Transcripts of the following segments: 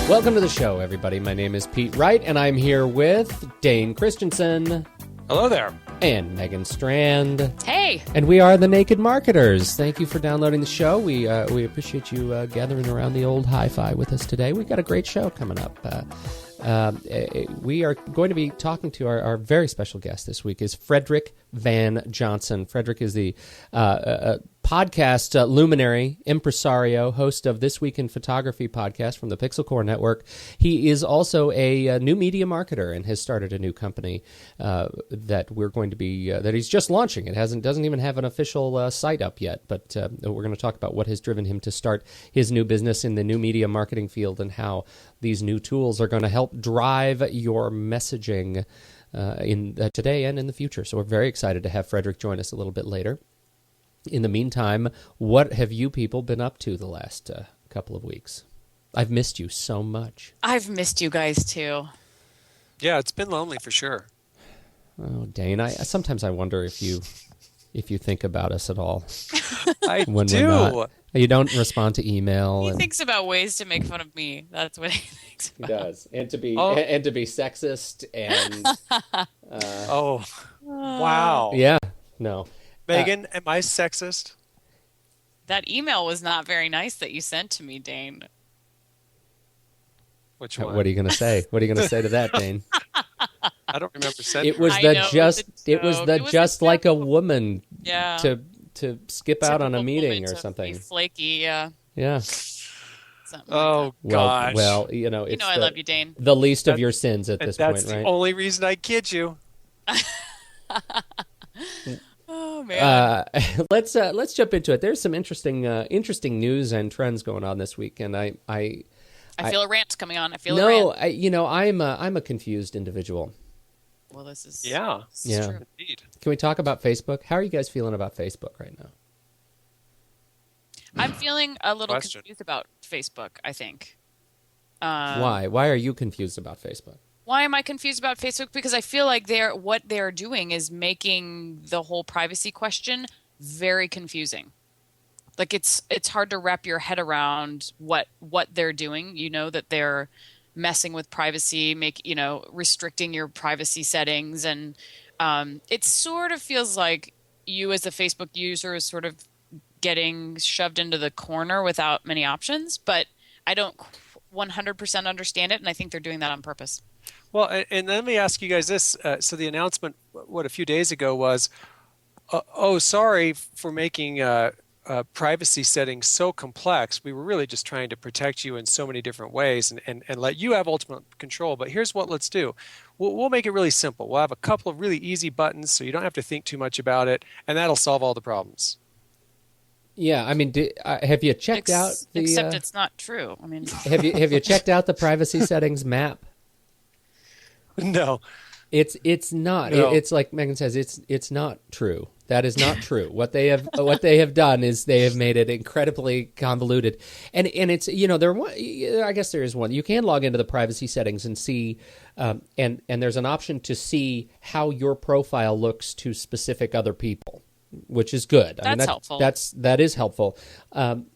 Welcome to the show, everybody. My name is Pete Wright, and I'm here with Dane Christensen. Hello there. And Megan Strand. Hey. And we are the Naked Marketers. Thank you for downloading the show. We appreciate you gathering around the old hi-fi with us today. We've got a great show coming up. We are going to be talking to our very special guest this week is Frederick Van Johnson. Frederick is the podcast luminary, impresario, host of This Week in Photography podcast from the Pixel Core Network. He is also a new media marketer and has started a new company that we're going to be that he's just launching. It doesn't even have an official site up yet, but we're going to talk about what has driven him to start his new business in the new media marketing field and how these new tools are going to help drive your messaging in today and in the future. So we're very excited to have Frederick join us a little bit later. In the meantime, what have you people been up to the last couple of weeks? I've missed you so much. I've missed you guys too. Yeah, it's been lonely for sure. Oh, Dane, sometimes I wonder if you think about us at all. I when do. We're not. You don't respond to email. He thinks about ways to make fun of me. That's what he thinks about. He does, and to be sexist and. Wow. Yeah. No. Megan, am I sexist? That email was not very nice that you sent to me, Dane. Which one? What are you going to say? What are you going to say to that, Dane? I don't remember sending It was just like a woman to skip out on a meeting or something. Be flaky, yeah. Yeah. Oh, gosh. Well, it's I love you, Dane. The least of your sins at this point, right? That's the only reason I kid you. Oh man. Let's jump into it. There's some interesting news and trends going on this week, and I feel a rant coming on. I'm a confused individual. Well, this is true. Indeed. Can we talk about Facebook? How are you guys feeling about Facebook right now? I'm feeling a little confused about Facebook, I think. Why? Why are you confused about Facebook? Why am I confused about Facebook? Because I feel like what they're doing is making the whole privacy question very confusing. Like it's hard to wrap your head around what they're doing. That they're messing with privacy, restricting your privacy settings, and it sort of feels like you as a Facebook user is sort of getting shoved into the corner without many options. But I don't 100% understand it, and I think they're doing that on purpose. Well, and let me ask you guys this. So the announcement, a few days ago was, sorry for making privacy settings so complex. We were really just trying to protect you in so many different ways and let you have ultimate control. But here's what let's do. We'll make it really simple. We'll have a couple of really easy buttons so you don't have to think too much about it, and that'll solve all the problems. Yeah, I mean, have you checked out the... Except it's not true. I mean, have you checked out the privacy settings map? No. It's not. No. It's like Megan says. It's not true. That is not true. What they have done is they have made it incredibly convoluted, and it's I guess there is one. You can log into the privacy settings and see, and there's an option to see how your profile looks to specific other people, which is good. That's helpful. That is helpful.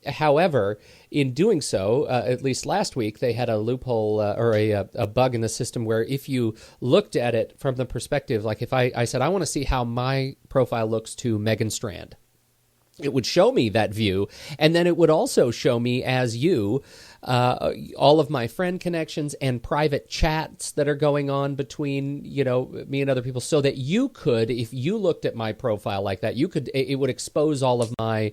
However, in doing so, at least last week, they had a loophole or a bug in the system where if you looked at it from the perspective, like if I said, I want to see how my profile looks to Megan Strand, it would show me that view, and then it would also show me as you all of my friend connections and private chats that are going on between me and other people, so that you could, if you looked at my profile like that, it would expose all of my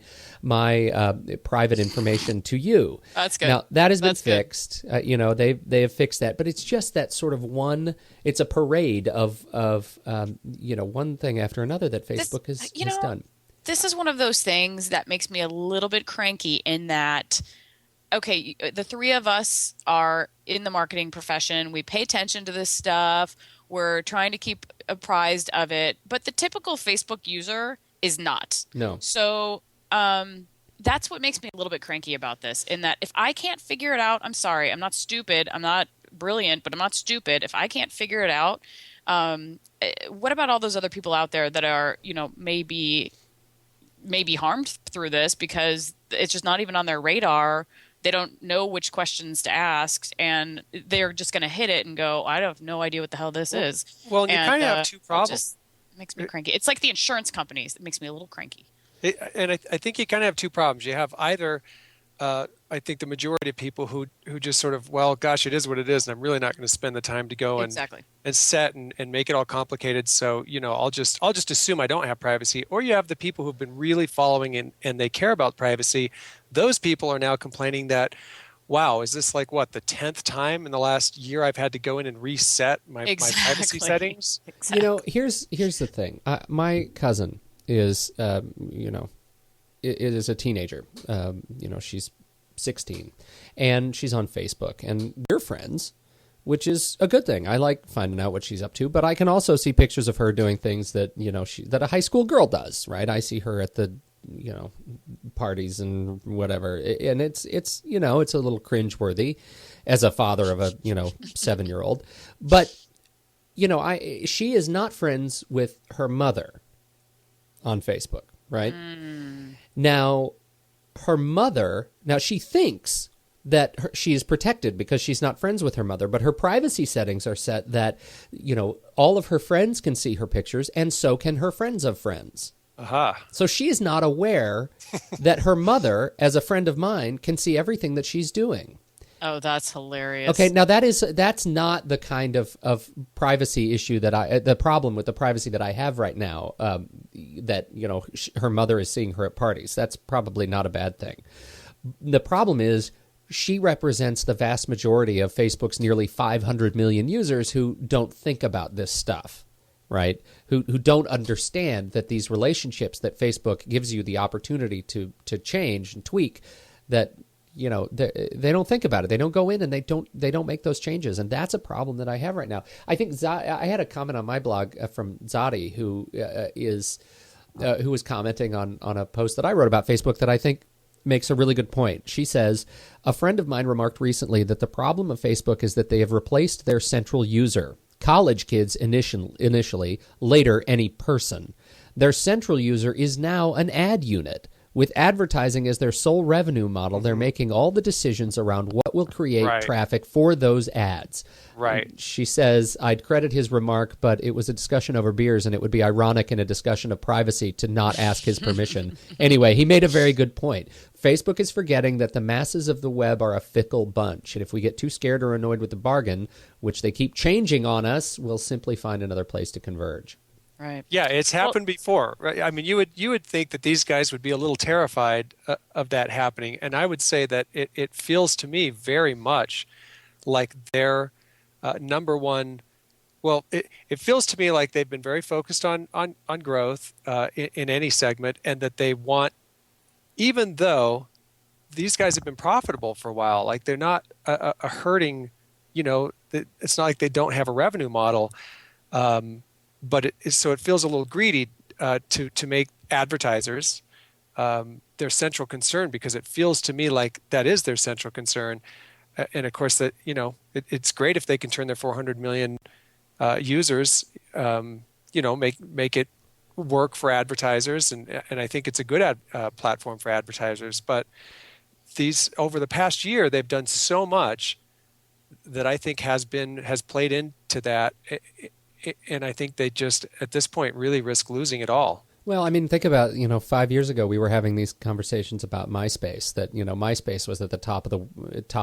private information to you. That's good. Now that has been fixed. They have fixed that, but it's just that sort of it's a parade of one thing after another that Facebook has done. This is one of those things that makes me a little bit cranky in that, okay, the three of us are in the marketing profession. We pay attention to this stuff. We're trying to keep apprised of it. But the typical Facebook user is not. No. So that's what makes me a little bit cranky about this, in that if I can't figure it out, I'm sorry. I'm not stupid. I'm not brilliant, but I'm not stupid. If I can't figure it out, what about all those other people out there that are, maybe harmed through this because it's just not even on their radar They don't know which questions to ask, and they're just going to hit it and go, I have no idea what the hell this is. Well, and you kind of have two It problems. just makes me cranky. It's like the insurance companies. It makes me a little cranky. I think you kind of have two problems. You have either, I think the majority of people who just sort of, well, gosh, it is what it is, and I'm really not going to spend the time to go Exactly. and set and make it all complicated. So, I'll just assume I don't have privacy. Or you have the people who've been really following and they care about privacy. Those people are now complaining that, wow, is this like what, the 10th time in the last year I've had to go in and reset my privacy settings? Exactly. Here's the thing. My cousin is, is a teenager. She's 16, and she's on Facebook, and we're friends, which is a good thing. I like finding out what she's up to, but I can also see pictures of her doing things that that a high school girl does. Right? I see her at the parties and whatever, and it's a little cringeworthy as a father of a 7-year-old, but she is not friends with her mother on Facebook, right? Now, her mother, she thinks that she is protected because she's not friends with her mother, but her privacy settings are set that, all of her friends can see her pictures, and so can her friends of friends. Aha. So she is not aware that her mother, as a friend of mine, can see everything that she's doing. Oh, that's hilarious. Okay, now that's not the kind of privacy issue the problem with the privacy that I have right now, that, her mother is seeing her at parties. That's probably not a bad thing. The problem is she represents the vast majority of Facebook's nearly 500 million users who don't think about this stuff, right? Who don't understand that these relationships that Facebook gives you the opportunity to change and tweak, that they don't think about it. They don't go in and they don't make those changes, and that's a problem that I have right now. I think I had a comment on my blog from Zadi, who was commenting on a post that I wrote about Facebook that I think makes a really good point. She says, a friend of mine remarked recently that the problem of Facebook is that they have replaced their central user, college kids initially, later any person. Their central user is now an ad unit. With advertising as their sole revenue model, they're making all the decisions around what will create traffic for those ads. Right. And she says, I'd credit his remark, but it was a discussion over beers, and it would be ironic in a discussion of privacy to not ask his permission. Anyway, he made a very good point. Facebook is forgetting that the masses of the web are a fickle bunch, and if we get too scared or annoyed with the bargain, which they keep changing on us, we'll simply find another place to converge. Right. Yeah, it's happened before. Right? I mean, you would think that these guys would be a little terrified of that happening, and I would say that it feels to me very much like their number one. Well, it feels to me like they've been very focused on growth in any segment, and that they want, even though these guys have been profitable for a while, like they're not a hurting. It's not like they don't have a revenue model. But so it feels a little greedy to make advertisers their central concern, because it feels to me like that is their central concern. And of course, that it's great if they can turn their 400 million users, make it work for advertisers, and I think it's a good platform for advertisers. But these, over the past year, they've done so much that I think has played into that. And I think they just, at this point, really risk losing it all. Well, I mean, think about, 5 years ago, we were having these conversations about MySpace, that, MySpace was at the top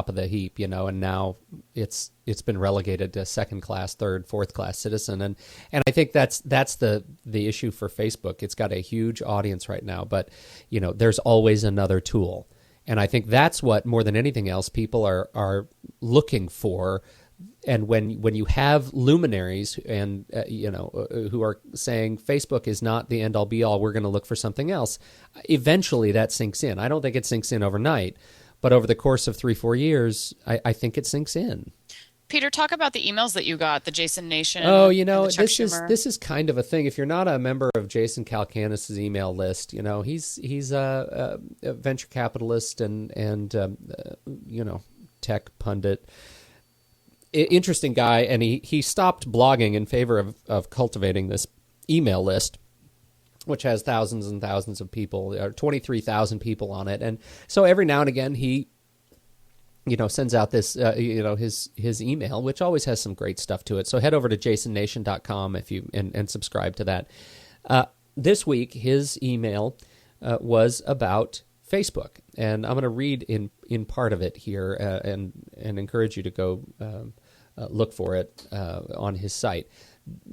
of the heap, and now it's been relegated to second class, third, fourth class citizen. And I think that's the issue for Facebook. It's got a huge audience right now, but, there's always another tool. And I think that's what, more than anything else, people are looking for. And when you have luminaries and who are saying Facebook is not the end all be all, we're going to look for something else, eventually that sinks in. I don't think it sinks in overnight, but over the course of 3-4 years, I think it sinks in. Peter, talk about the emails that you got, the Jason Nation. Oh, and the Chuck Schumer. this is kind of a thing. If you're not a member of Jason Calacanis' email list, he's a venture capitalist and tech pundit. Interesting guy, and he stopped blogging in favor of cultivating this email list, which has thousands and thousands of people, 23,000 people on it. And so every now and again he sends out this, his email, which always has some great stuff to it. So head over to jasonnation.com and subscribe to that. This week, his email was about Facebook, and I'm going to read in part of it here and encourage you to go look for it on his site.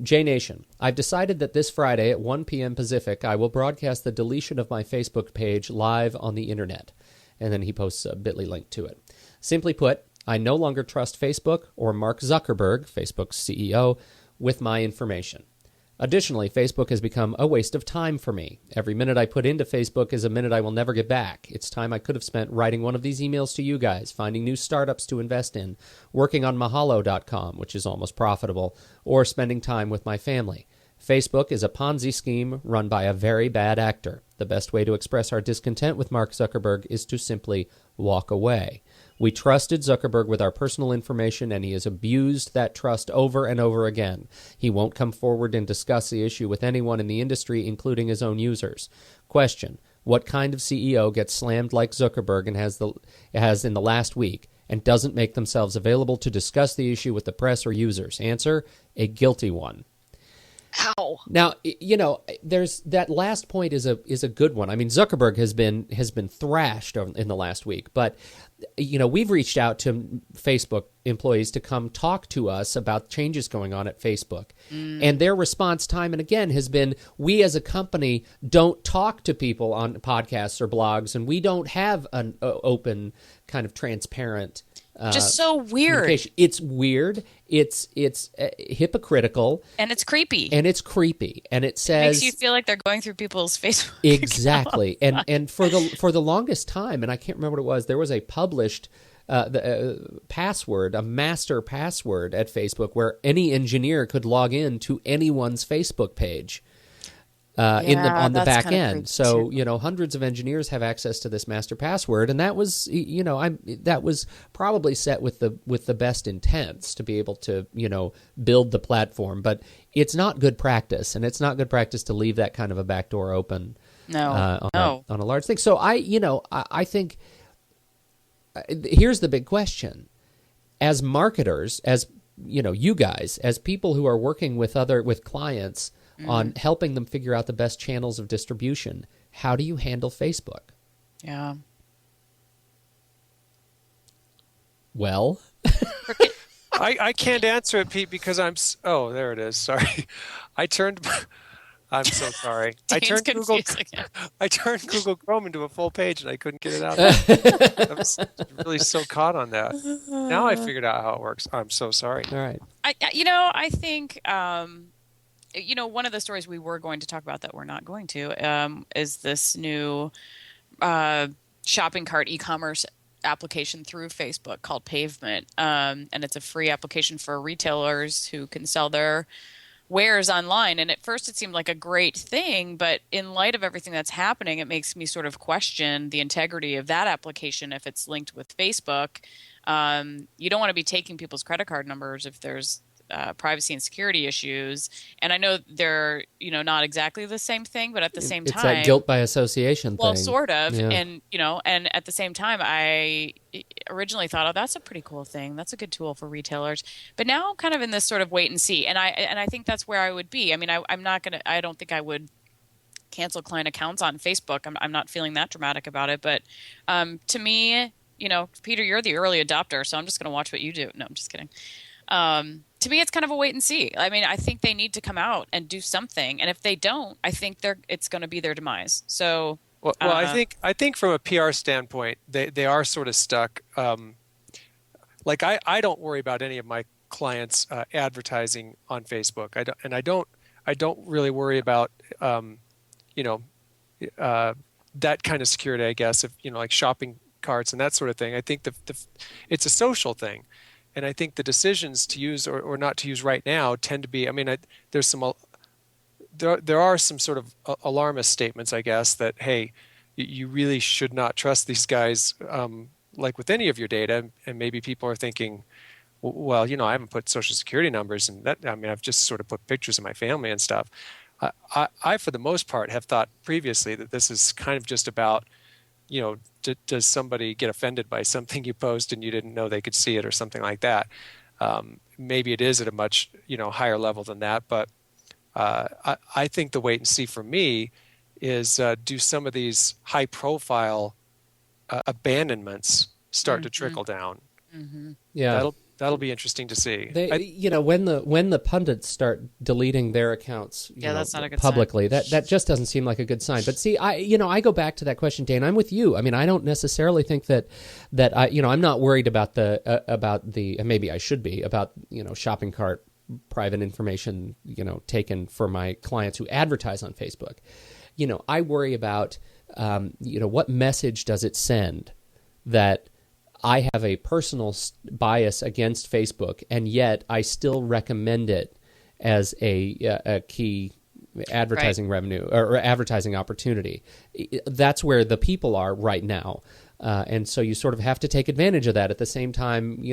JNation, I've decided that this Friday at 1 p.m. Pacific, I will broadcast the deletion of my Facebook page live on the internet. And then he posts a bit.ly link to it. Simply put, I no longer trust Facebook or Mark Zuckerberg, Facebook's CEO, with my information. Additionally, Facebook has become a waste of time for me. Every minute I put into Facebook is a minute I will never get back. It's time I could have spent writing one of these emails to you guys, finding new startups to invest in, working on Mahalo.com, which is almost profitable, or spending time with my family. Facebook is a Ponzi scheme run by a very bad actor. The best way to express our discontent with Mark Zuckerberg is to simply walk away. We trusted Zuckerberg with our personal information, and he has abused that trust over and over again. He won't come forward and discuss the issue with anyone in the industry, including his own users. Question: what kind of CEO gets slammed like Zuckerberg and has in the last week and doesn't make themselves available to discuss the issue with the press or users? Answer: a guilty one. Ow. Now, there's that last point is a good one. I mean, Zuckerberg has been thrashed in the last week, but we've reached out to Facebook employees to come talk to us about changes going on at Facebook. And their response time and again has been, we as a company don't talk to people on podcasts or blogs, and we don't have an open kind of transparent just so weird. It's weird. It's hypocritical, and it's creepy. And it says, makes you feel like they're going through people's Facebook. Exactly. And for the longest time, and I can't remember what it was, there was a published password, a master password at Facebook where any engineer could log in to anyone's Facebook page. On the back end. So, hundreds of engineers have access to this master password, and that was, that was probably set with the best intents to be able to, build the platform, but it's not good practice, and it's not good practice to leave that kind of a back door open. On a large thing. So I think here's the big question. As marketers, as you guys, as people who are working with clients on helping them figure out the best channels of distribution, how do you handle Facebook? Yeah. Well, I can't answer it, Pete, because there it is. Sorry. I'm so sorry. I turned Google Chrome into a full page and I couldn't get it out. I was really so caught on that. Now I figured out how it works. I'm so sorry. All right. I think one of the stories we were going to talk about that we're not going to is this new shopping cart e-commerce application through Facebook called Pavement. And it's a free application for retailers who can sell their wares online. And at first it seemed like a great thing, but in light of everything that's happening, it makes me sort of question the integrity of that application if it's linked with Facebook. You don't want to be taking people's credit card numbers if there's privacy and security issues. And I know they're, not exactly the same thing, but at the same time, it's that guilt by association thing. Well, sort of. Yeah. And, and at the same time, I originally thought, that's a pretty cool thing. That's a good tool for retailers. But now I'm kind of in this sort of wait and see. And I think that's where I would be. I mean, I don't think I would cancel client accounts on Facebook. I'm not feeling that dramatic about it. But to me, Peter, you're the early adopter, so I'm just going to watch what you do. No, I'm just kidding. To me, it's kind of a wait and see. I mean, I think they need to come out and do something, and if they don't, I think it's going to be their demise. So, I think from a PR standpoint, they are sort of stuck. Like I don't worry about any of my clients advertising on Facebook. I don't really worry about that kind of security. I guess if like shopping carts and that sort of thing. I think it's a social thing. And I think the decisions to use or not to use right now tend to be. I mean, there are some sort of alarmist statements, I guess, that hey, you really should not trust these guys, like with any of your data. And maybe people are thinking, well, I haven't put social security numbers, and that. I mean, I've just sort of put pictures of my family and stuff. I for the most part, have thought previously that this is kind of just about, does somebody get offended by something you post and you didn't know they could see it or something like that? Maybe it is at a much higher level than that, but I think the wait and see for me is do some of these high profile abandonments start to trickle down? Yeah, that'll be interesting to see. When the pundits start deleting their accounts, that's not a good publicly, sign. That just doesn't seem like a good sign. But see, I go back to that question, Dane. I'm with you. I mean, I don't necessarily think that I'm not worried about the maybe I should be about shopping cart private information taken for my clients who advertise on Facebook. I worry about what message does it send that I have a personal bias against Facebook, and yet I still recommend it as a key advertising revenue or advertising opportunity. That's where the people are right now. And so you sort of have to take advantage of that. At the same time,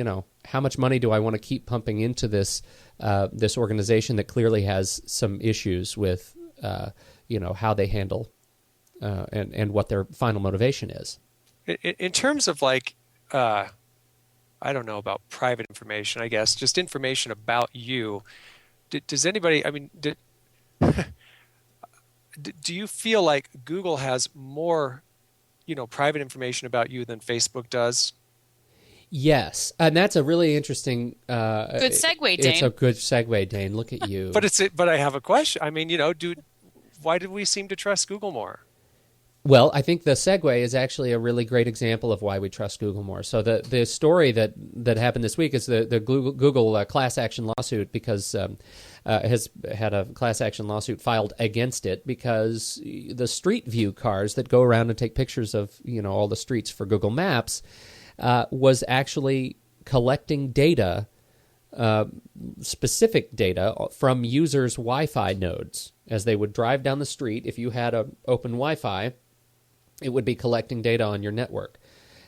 how much money do I want to keep pumping into this organization that clearly has some issues with, how they handle and what their final motivation is. In terms of I don't know about private information, I guess, just information about you. Does anybody, do you feel like Google has more, private information about you than Facebook does? Yes, and that's a really interesting. Good segue, Dane. It's a good segue, Dane. Look at you. But I have a question. Why did we seem to trust Google more? Well, I think the segue is actually a really great example of why we trust Google more. So the story that happened this week is the Google class action lawsuit because has had a class action lawsuit filed against it because the Street View cars that go around and take pictures of all the streets for Google Maps was actually collecting data, specific data from users' Wi-Fi nodes as they would drive down the street. If you had an open Wi-Fi, it would be collecting data on your network.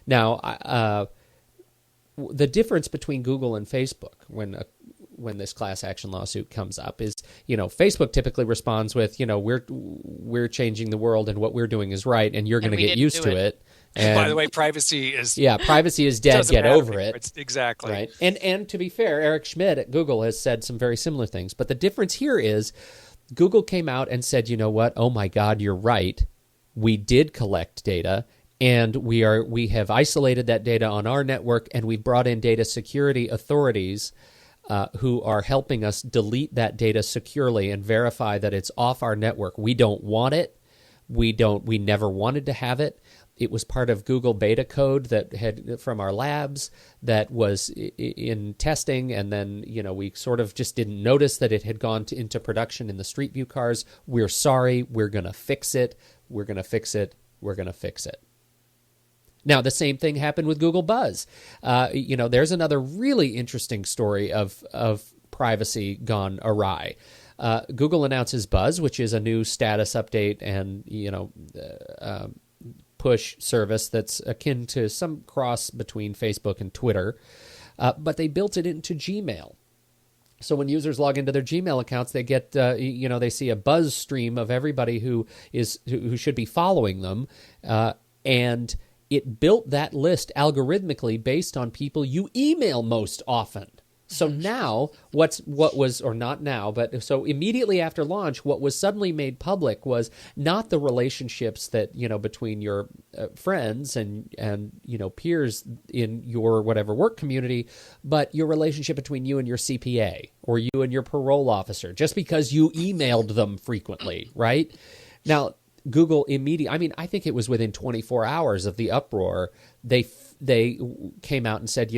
Now, the difference between Google and Facebook when this class action lawsuit comes up is, Facebook typically responds with, we're changing the world and what we're doing is right, and you're going to get used to it. And by the way, privacy is dead. Get over it. Exactly. Right. And to be fair, Eric Schmidt at Google has said some very similar things. But the difference here is Google came out and said, you know what? Oh my God, you're right. We did collect data, and we have isolated that data on our network, and we've brought in data security authorities who are helping us delete that data securely and verify that it's off our network. We don't want it. We never wanted to have it. It was part of Google beta code that had from our labs that was in testing, and then we sort of just didn't notice that it had gone into production in the Street View cars. We're sorry. We're going to fix it. We're going to fix it. We're going to fix it. Now, the same thing happened with Google Buzz. There's another really interesting story of privacy gone awry. Google announces Buzz, which is a new status update and push service that's akin to some cross between Facebook and Twitter, but they built it into Gmail. So when users log into their Gmail accounts, they get, they see a buzz stream of everybody who should be following them, and it built that list algorithmically based on people you email most often. So now, so immediately after launch, what was suddenly made public was not the relationships that, between your friends and peers in your whatever work community, but your relationship between you and your CPA or you and your parole officer, just because you emailed them frequently, right? Now, Google I think it was within 24 hours of the uproar, they came out and said,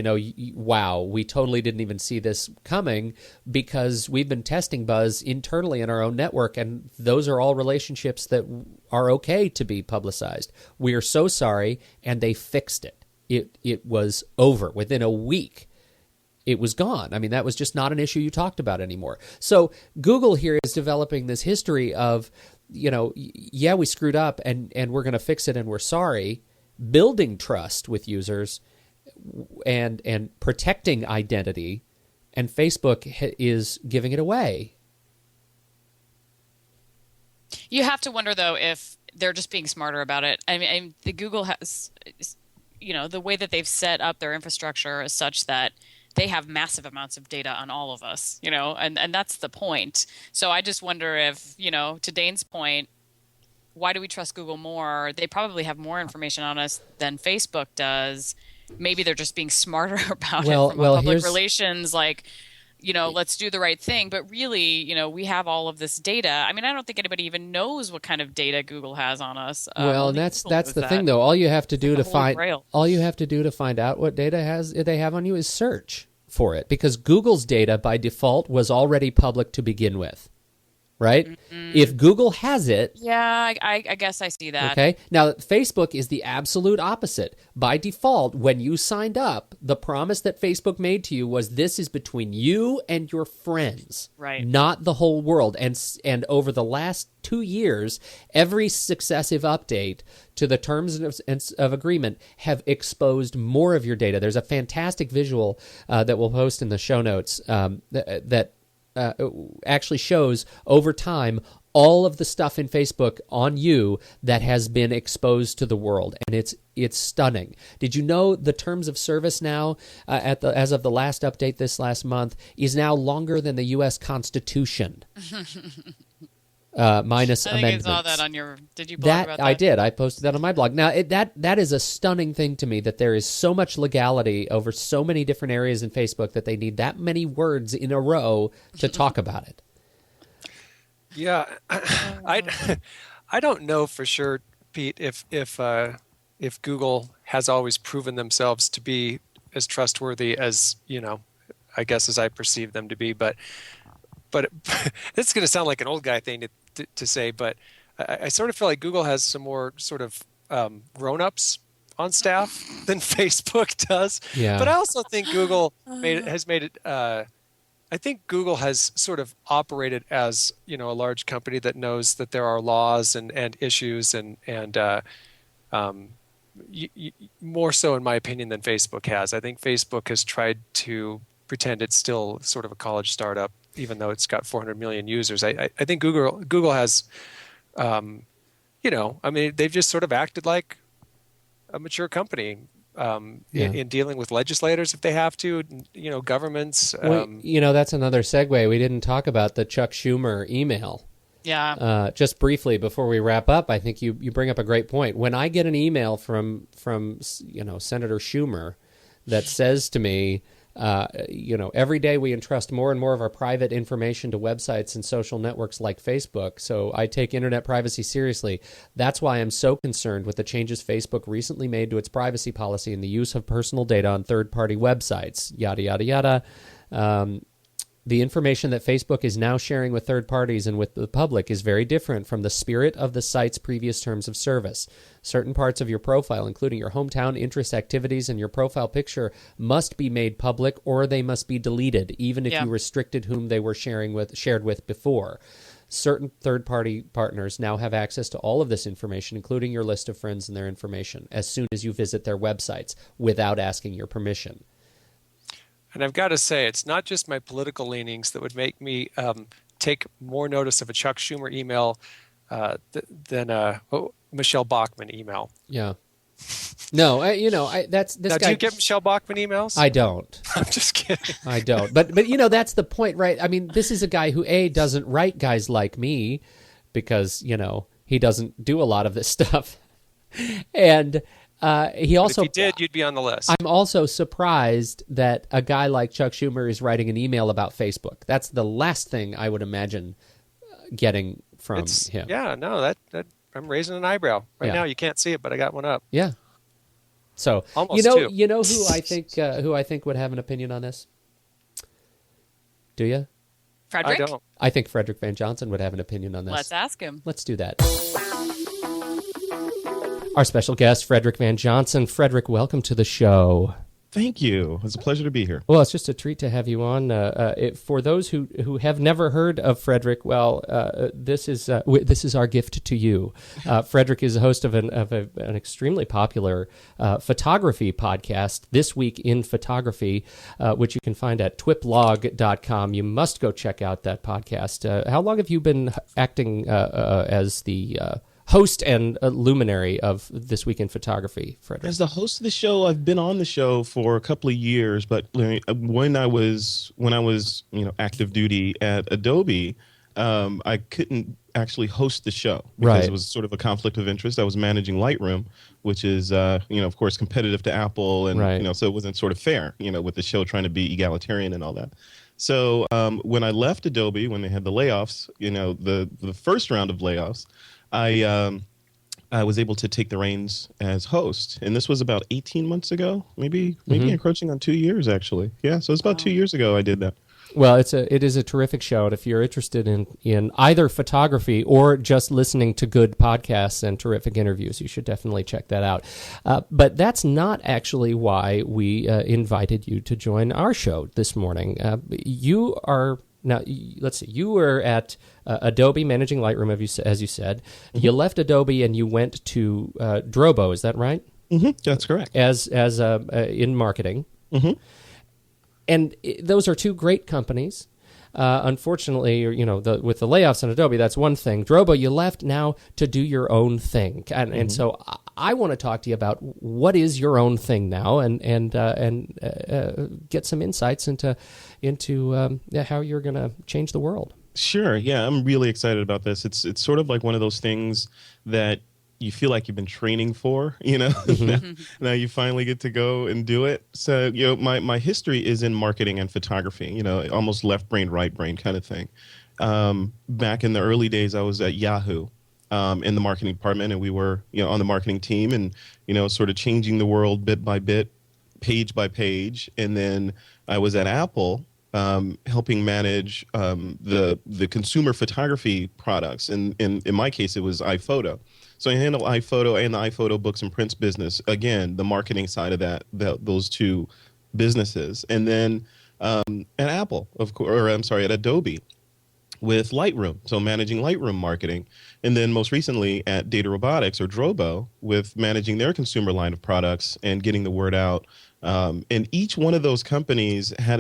wow, we totally didn't even see this coming because we've been testing Buzz internally in our own network, and those are all relationships that are okay to be publicized. We are so sorry, and they fixed it. It was over. Within a week, it was gone. I mean, that was just not an issue you talked about anymore. So Google here is developing this history of, we screwed up and we're going to fix it and we're sorry, building trust with users and protecting identity, and Facebook is giving it away. You have to wonder, though, if they're just being smarter about it. I mean, the Google has, the way that they've set up their infrastructure is such that they have massive amounts of data on all of us, and that's the point. So I just wonder if, to Dane's point, why do we trust Google more? They probably have more information on us than Facebook does. Maybe they're just being smarter about it from a public relations, let's do the right thing. But really, we have all of this data. I mean, I don't think anybody even knows what kind of data Google has on us. And that's the thing, though. All you have to do to find out what data they have on you is search for it, because Google's data by default was already public to begin with. Right? Mm-hmm. If Google has it... Yeah, I guess I see that. Okay. Now, Facebook is the absolute opposite. By default, when you signed up, the promise that Facebook made to you was this is between you and your friends, right? Not the whole world. And over the last 2 years, every successive update to the terms of agreement have exposed more of your data. There's a fantastic visual that we'll post in the show notes that actually shows over time all of the stuff in Facebook on you that has been exposed to the world, and it's stunning. Did you know the terms of service now, as of the last update this last month, is now longer than the U.S. Constitution? Minus amendments. I saw that on your... Did you blog about that? I did. I posted that on my blog. Now, that is a stunning thing to me, that there is so much legality over so many different areas in Facebook that they need that many words in a row to talk about it. Yeah. I don't know for sure, Pete, if Google has always proven themselves to be as trustworthy as, I guess as I perceive them to be, but it's going to sound like an old guy thing to say, but I sort of feel like Google has some more sort of grown-ups on staff than Facebook does. Yeah. But I also think Google has made it. I think Google has sort of operated as a large company that knows that there are laws and issues and more so in my opinion than Facebook has. I think Facebook has tried to pretend it's still sort of a college startup, even though it's got 400 million users. I think Google has, they've just sort of acted like a mature company in dealing with legislators if they have to, governments. That's another segue. We didn't talk about the Chuck Schumer email. Yeah. Just briefly before we wrap up, I think you bring up a great point. When I get an email from Senator Schumer that says to me, every day we entrust more and more of our private information to websites and social networks like Facebook, so I take internet privacy seriously. That's why I'm so concerned with the changes Facebook recently made to its privacy policy and the use of personal data on third-party websites, yada, yada, yada. The information that Facebook is now sharing with third parties and with the public is very different from the spirit of the site's previous terms of service. Certain parts of your profile, including your hometown, interests, activities, and your profile picture, must be made public or they must be deleted, even if you restricted whom they were shared with before. Certain third-party partners now have access to all of this information, including your list of friends and their information, as soon as you visit their websites, without asking your permission. And I've got to say, it's not just my political leanings that would make me take more notice of a Chuck Schumer email than a Michelle Bachmann email. Yeah. No, that's this now, guy. Do you get Michelle Bachmann emails? I don't. I'm just kidding. I don't. But that's the point, right? I mean, this is a guy who doesn't write guys like me because he doesn't do a lot of this stuff, and. He also, if he did, you'd be on the list. I'm also surprised that a guy like Chuck Schumer is writing an email about Facebook. That's the last thing I would imagine getting from him. Yeah, no, that I'm raising an eyebrow right now. You can't see it, but I got one up. Yeah. So almost two. You know who I think would have an opinion on this? Do you? Frederick? I don't. I think Frederick Van Johnson would have an opinion on this. Let's ask him. Let's do that. Our special guest, Frederick Van Johnson. Frederick, welcome to the show. Thank you. It's a pleasure to be here. Well, it's just a treat to have you on. For those who have never heard of Frederick, this is our gift to you. Frederick is a host of an extremely popular photography podcast, This Week in Photography, which you can find at twiplog.com. You must go check out that podcast. How long have you been acting as the host and luminary of This Week in Photography, Frederick. As the host of the show, I've been on the show for a couple of years, but when I was active duty at Adobe, I couldn't actually host the show because it was sort of a conflict of interest. I was managing Lightroom, which is of course competitive to Apple, and so it wasn't sort of fair, with the show trying to be egalitarian and all that. So when I left Adobe, when they had the layoffs, the first round of layoffs, I was able to take the reins as host, and this was about 18 months ago, maybe encroaching on 2 years actually. Yeah, so it's about 2 years ago I did that. Well, it is a terrific show, and if you're interested in either photography or just listening to good podcasts and terrific interviews, you should definitely check that out. But that's not actually why we invited you to join our show this morning. You are now. Let's see. You were at Adobe managing Lightroom, as you said. Mm-hmm. You left Adobe and you went to Drobo. Is that right? Mm-hmm. That's correct. As in marketing. Mm-hmm. And those are two great companies. Unfortunately, with the layoffs on Adobe, that's one thing. Drobo, you left now to do your own thing, and so I want to talk to you about what is your own thing now, and get some insights into how you're going to change the world. Sure. Yeah, I'm really excited about this. It's sort of like one of those things that you feel like you've been training for, now you finally get to go and do it. So, my history is in marketing and photography, almost left brain, right brain kind of thing. Back in the early days, I was at Yahoo in the marketing department, and we were, on the marketing team and, sort of changing the world bit by bit, page by page. And then I was at Apple helping manage the consumer photography products. And in my case, it was iPhoto. So I handle iPhoto and the iPhoto books and prints business. Again, the marketing side of those two businesses. And then at Apple, at Adobe with Lightroom. So managing Lightroom marketing. And then most recently at Data Robotics or Drobo with managing their consumer line of products and getting the word out. And each one of those companies had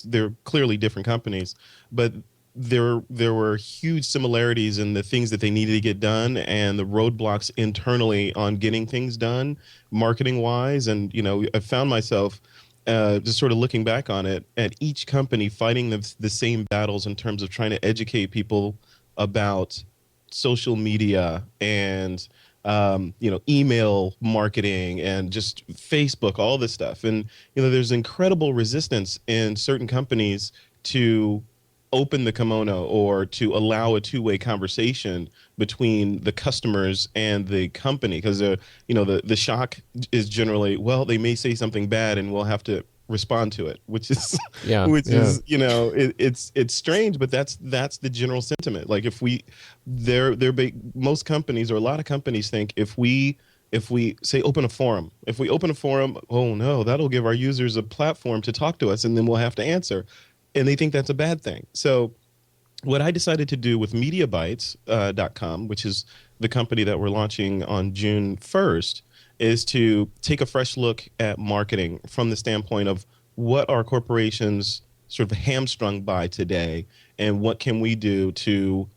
they're clearly different companies, but there were huge similarities in the things that they needed to get done and the roadblocks internally on getting things done marketing wise. And, I found myself just sort of looking back on it at each company fighting the same battles in terms of trying to educate people about social media and, email marketing and just Facebook, all this stuff. And, there's incredible resistance in certain companies to open the kimono or to allow a two-way conversation between the customers and the company, because the shock is generally, well, they may say something bad and we'll have to respond to it, which is is it's strange, but that's the general sentiment. Like most companies or a lot of companies think if we say open a forum, oh no, that'll give our users a platform to talk to us and then we'll have to answer. And they think that's a bad thing. So what I decided to do with Mediabytes.com, which is the company that we're launching on June 1st, is to take a fresh look at marketing from the standpoint of what are corporations sort of hamstrung by today and what can we do to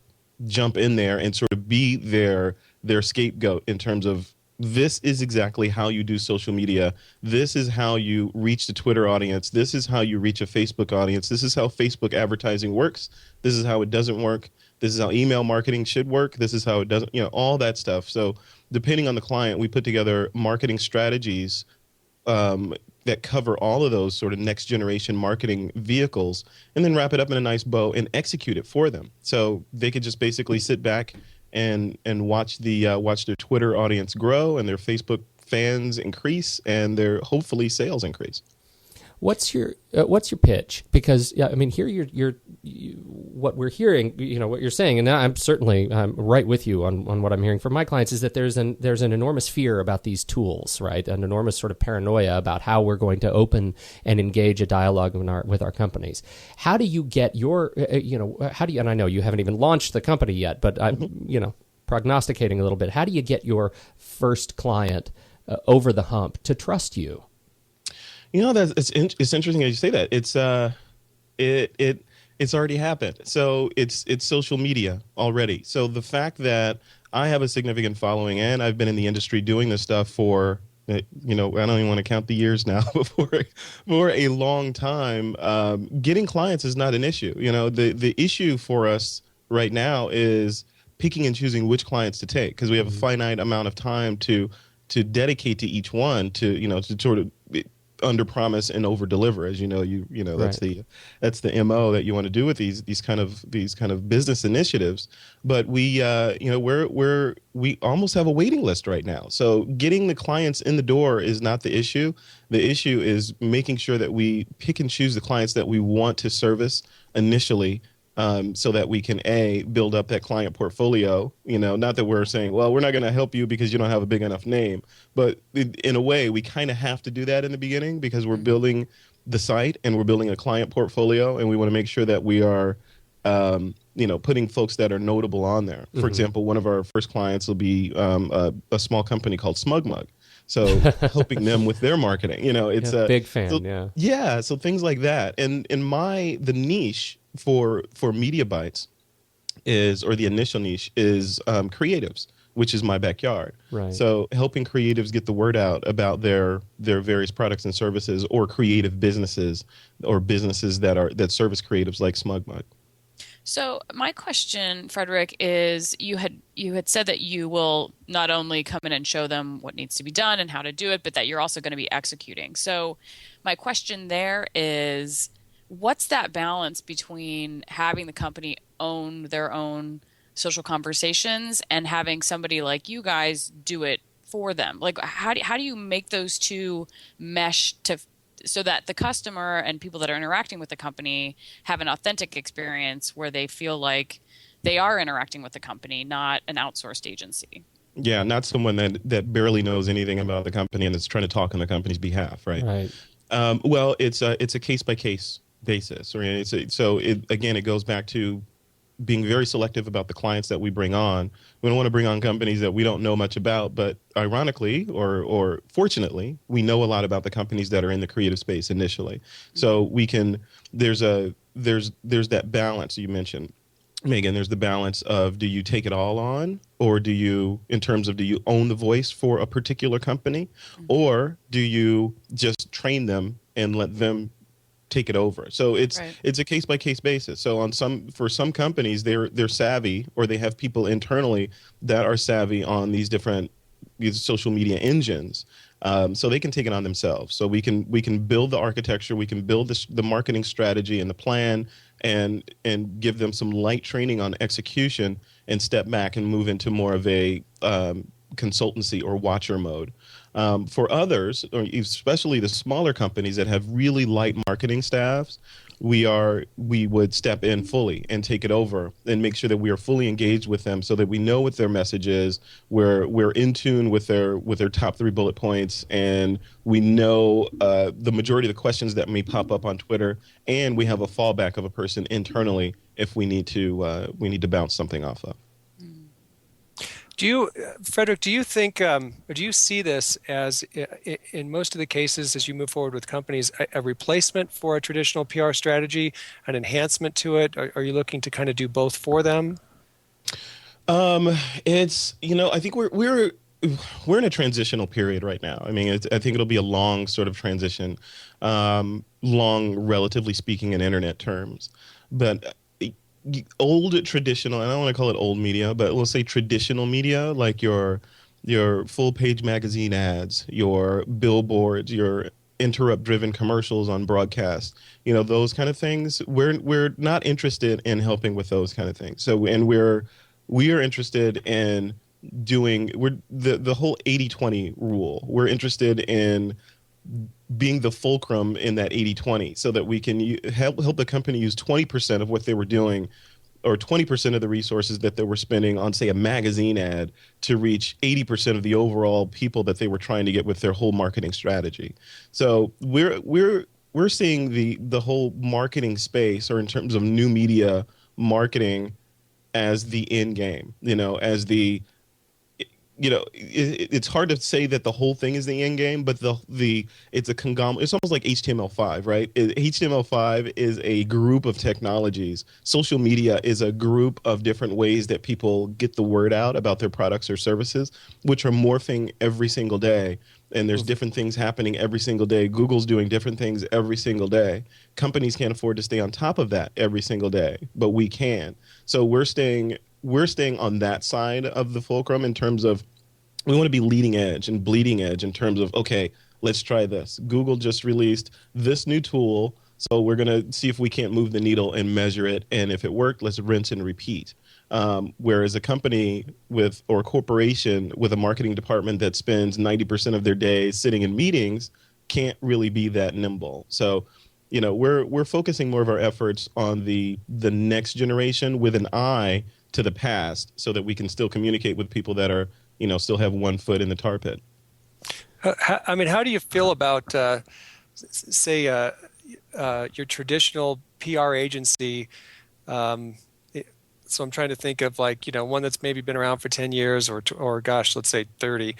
jump in there and sort of be their scapegoat in terms of this is exactly how you do social media. This is how you reach the Twitter audience. This is how you reach a Facebook audience. This is how Facebook advertising works. This is how it doesn't work. This is how email marketing should work. This is how it doesn't, all that stuff. So depending on the client, we put together marketing strategies that cover all of those sort of next generation marketing vehicles and then wrap it up in a nice bow and execute it for them. So they could just basically sit back and watch their Twitter audience grow and their Facebook fans increase and their hopefully sales increase. What's your pitch? Because here what we're hearing, what you're saying, and I'm right with you on what I'm hearing from my clients is that there's an enormous fear about these tools, right? An enormous sort of paranoia about how we're going to open and engage a dialogue with our companies. How do you get your, and I know you haven't even launched the company yet, but I'm, prognosticating a little bit. How do you get your first client over the hump to trust you? It's interesting as you say that. It's already happened. So it's social media already. So the fact that I have a significant following, and I've been in the industry doing this stuff for, I don't even want to count the years now, but for a long time. Getting clients is not an issue. The issue for us right now is picking and choosing which clients to take, because we have a finite amount of time to dedicate to each one, to sort of under promise and over deliver. As that's the MO that you want to do with these kind of business initiatives. But we almost have a waiting list right now. So getting the clients in the door is not the issue. The issue is making sure that we pick and choose the clients that we want to service initially, so that we can build up that client portfolio. Not that we're saying, well, we're not going to help you because you don't have a big enough name, but in a way we kind of have to do that in the beginning, because we're building the site and we're building a client portfolio, and we want to make sure that we are putting folks that are notable on there. For example, one of our first clients will be a small company called Smug Mug. So helping them with their marketing, it's a big fan. So things like that. And the niche for Mediabytes the initial niche is creatives, which is my backyard. Right. So helping creatives get the word out about their various products and services, or creative businesses, or businesses that service creatives like Smug Mug. So my question, Frederick, is you had said that you will not only come in and show them what needs to be done and how to do it, but that you're also going to be executing. So my question there is, what's that balance between having the company own their own social conversations and having somebody like you guys do it for them? Like, how do you make those two mesh so that the customer and people that are interacting with the company have an authentic experience where they feel like they are interacting with the company, not an outsourced agency? Yeah, not someone that barely knows anything about the company and is trying to talk on the company's behalf, right? Right. Well, it's a case-by-case basis. Right? It goes back to being very selective about the clients that we bring on. We don't want to bring on companies that we don't know much about, but ironically or fortunately, we know a lot about the companies that are in the creative space initially. So we can, there's that balance you mentioned, Megan. There's the balance of, do you take it all on, or do you own the voice for a particular company, or do you just train them and let them take it over? So it's a case by case basis. So for some companies, they're savvy, or they have people internally that are savvy on these social media engines, so they can take it on themselves. So we can build the architecture, we can build the marketing strategy and the plan, and give them some light training on execution, and step back and move into more of a consultancy or watcher mode. For others, or especially the smaller companies that have really light marketing staffs, we would step in fully and take it over and make sure that we are fully engaged with them, so that we know what their message is. We're in tune with their top 3 bullet points, and we know the majority of the questions that may pop up on Twitter, and we have a fallback of a person internally if we need to bounce something off of. Frederick, do you think, or do you see this as, in most of the cases, as you move forward with companies, a replacement for a traditional PR strategy, an enhancement to it? Are you looking to kind of do both for them? It's, I think we're in a transitional period right now. I mean, I think it'll be a long sort of transition, long, relatively speaking, in internet terms, but old traditional, I don't want to call it old media, but we'll say traditional media, like your full page magazine ads, your billboards, your interrupt driven commercials on broadcast, those kind of things. We're not interested in helping with those kind of things. So, and we are interested in doing the whole 80-20 rule. We're interested in being the fulcrum in that 80-20, so that we can help the company use 20% of what they were doing, or 20% of the resources that they were spending on, say, a magazine ad, to reach 80% of the overall people that they were trying to get with their whole marketing strategy. So we're seeing the whole marketing space, or in terms of new media marketing, as the end game, as it's hard to say that the whole thing is the end game, but it's a conglomerate. It's almost like HTML5, right? HTML5 is a group of technologies. Social media is a group of different ways that people get the word out about their products or services, which are morphing every single day. And there's different things happening every single day. Google's doing different things every single day. Companies can't afford to stay on top of that every single day, but we can. So we're staying on that side of the fulcrum in terms of we want to be leading edge and bleeding edge in terms of, okay, let's try this. Google just released this new tool, so we're going to see if we can't move the needle and measure it. And if it worked, let's rinse and repeat. Whereas a company or a corporation with a marketing department that spends 90% of their day sitting in meetings can't really be that nimble. So we're focusing more of our efforts on the next generation with an eye to the past so that we can still communicate with people that are, still have one foot in the tar pit. How do you feel about, say, your traditional PR agency? So I'm trying to think of one that's maybe been around for 10 years or gosh, let's say 30.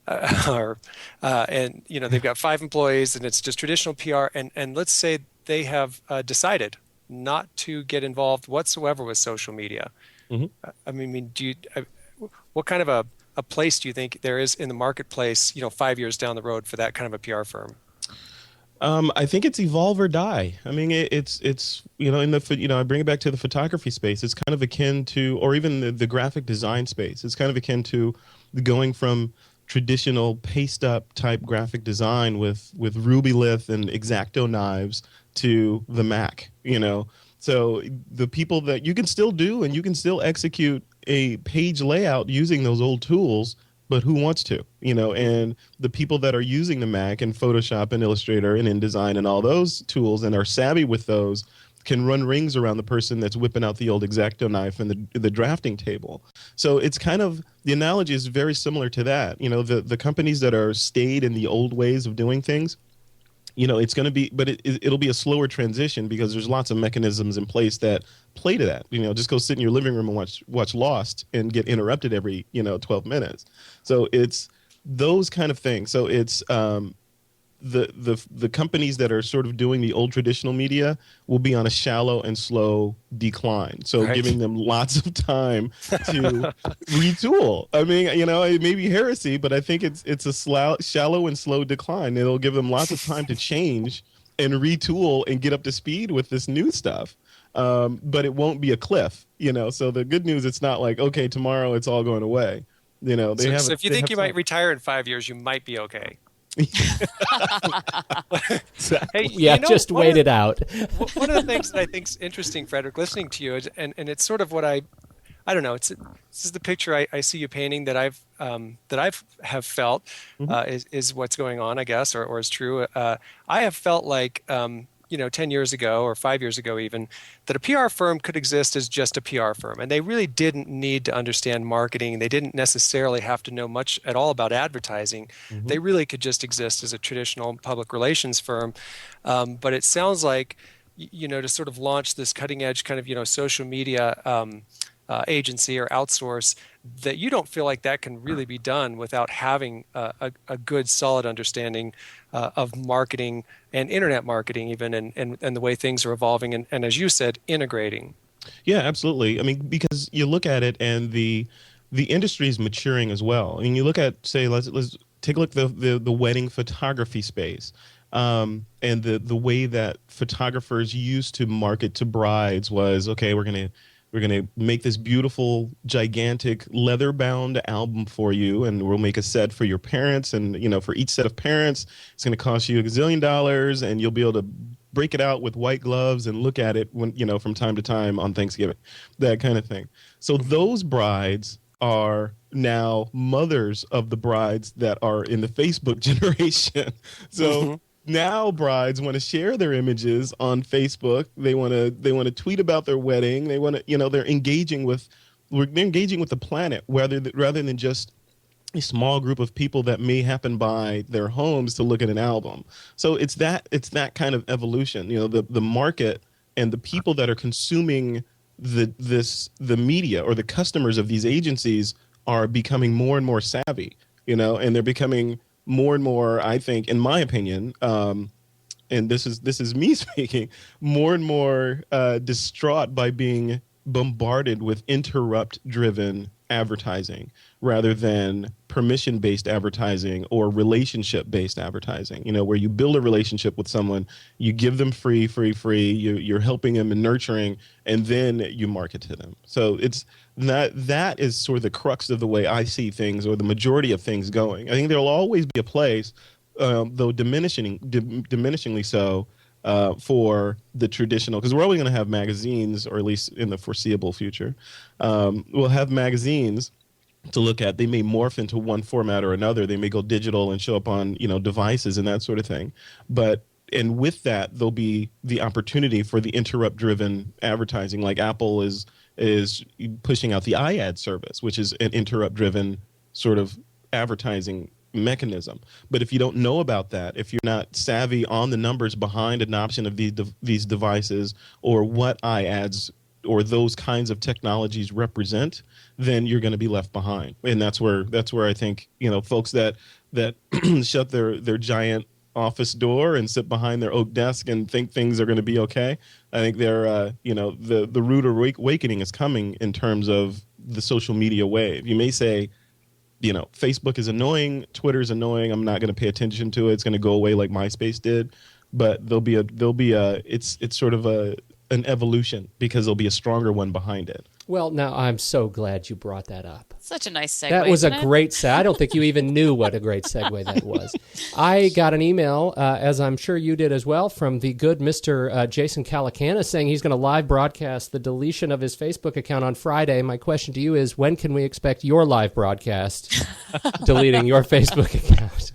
And they've got 5 employees and it's just traditional PR. And let's say they have decided not to get involved whatsoever with social media. Mm-hmm. What kind of a place do you think there is in the marketplace, 5 years down the road for that kind of a PR firm? I think it's evolve or die. I mean, it's I bring it back to the photography space. It's kind of akin to, or even the graphic design space. It's kind of akin to going from traditional paste up type graphic design with Rubylith and X-Acto knives to the Mac. So the people that you can still do and you can still execute a page layout using those old tools, but who wants to, and the people that are using the Mac and Photoshop and Illustrator and InDesign and all those tools and are savvy with those can run rings around the person that's whipping out the old X-Acto knife and the drafting table. So it's kind of, the analogy is very similar to that. The companies that are stayed in the old ways of doing things, it's going to be, but it'll be a slower transition because there's lots of mechanisms in place that play to that. Just go sit in your living room and watch Lost and get interrupted every 12 minutes. So it's those kind of things. So it's the companies that are sort of doing the old traditional media will be on a shallow and slow decline. So right. Giving them lots of time to retool. I mean, it may be heresy, but I think it's a shallow and slow decline. It'll give them lots of time to change and retool and get up to speed with this new stuff. But it won't be a cliff, So the good news, it's not like, okay, tomorrow it's all going away. So if you think you might retire in 5 years, you might be okay. Hey, just wait it out. One of the things that I think is interesting, Frederick, listening to you, and it's sort of what I don't know. This is the picture I see you painting that I've have felt is what's going on, I guess, or is true. I have felt like 10 years ago or 5 years ago even, that a PR firm could exist as just a PR firm. And they really didn't need to understand marketing. They didn't necessarily have to know much at all about advertising. Mm-hmm. They really could just exist as a traditional public relations firm. But it sounds like, to sort of launch this cutting edge kind of, social media agency or outsource, that you don't feel like that can really be done without having a good, solid understanding of marketing and internet marketing even, and the way things are evolving, and as you said, integrating. Yeah, absolutely. I mean, because you look at it and the industry is maturing as well. I mean, you look at, say, let's take a look at the wedding photography space. And the way that photographers used to market to brides was, okay, we're going to make this beautiful, gigantic leather-bound album for you, and we'll make a set for your parents. And, for each set of parents, it's going to cost you $1 gazillion, and you'll be able to break it out with white gloves and look at it when, from time to time on Thanksgiving, that kind of thing. So those brides are now mothers of the brides that are in the Facebook generation. So now brides want to share their images on Facebook. They want to tweet about their wedding. They want to, they're engaging with the planet rather than just a small group of people that may happen by their homes to look at an album. So it's that kind of evolution. The market and the people that are consuming the media or the customers of these agencies are becoming more and more savvy, and they're becoming more and more, I think, in my opinion, and this is me speaking, more and more distraught by being bombarded with interrupt-driven advertising rather than permission-based advertising or relationship-based advertising, where you build a relationship with someone, you give them free, you're helping them and nurturing, and then you market to them. So it's that is sort of the crux of the way I see things, or the majority of things going. I think there'll always be a place, though diminishingly so, for the traditional, because we're always going to have magazines, or at least in the foreseeable future. We'll have magazines to look at. They may morph into one format or another. They may go digital and show up on devices and that sort of thing. And with that, there'll be the opportunity for the interrupt-driven advertising, like Apple is pushing out the iAd service, which is an interrupt-driven sort of advertising mechanism. But if you don't know about that, if you're not savvy on the numbers behind adoption of these devices, or what iAds or those kinds of technologies represent, then you're going to be left behind. And that's where I think folks that shut their giant office door and sit behind their oak desk and think things are going to be okay, I think they're the rude awakening is coming in terms of the social media wave. You may say, Facebook is annoying, Twitter is annoying, I'm not going to pay attention to it, it's going to go away like MySpace did. But it's sort of an evolution, because there'll be a stronger one behind it. Well, now I'm so glad you brought that up. Such a nice segue. That was a great segue. I don't think you even knew what a great segue that was. I got an email, as I'm sure you did as well, from the good Mr. Jason Calacanis, saying he's going to live broadcast the deletion of his Facebook account on Friday. My question to you is, when can we expect your live broadcast deleting your Facebook account?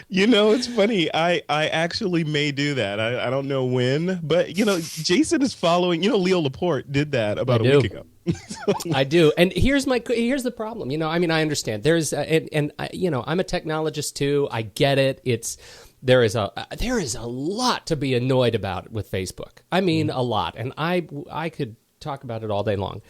It's funny. I actually may do that. I don't know when, but Jason is following. Leo Laporte did that about a week ago. I do, and here's the problem. I understand. There's I'm a technologist too. I get it. There is a lot to be annoyed about with Facebook. I mean, a lot, and I could talk about it all day long.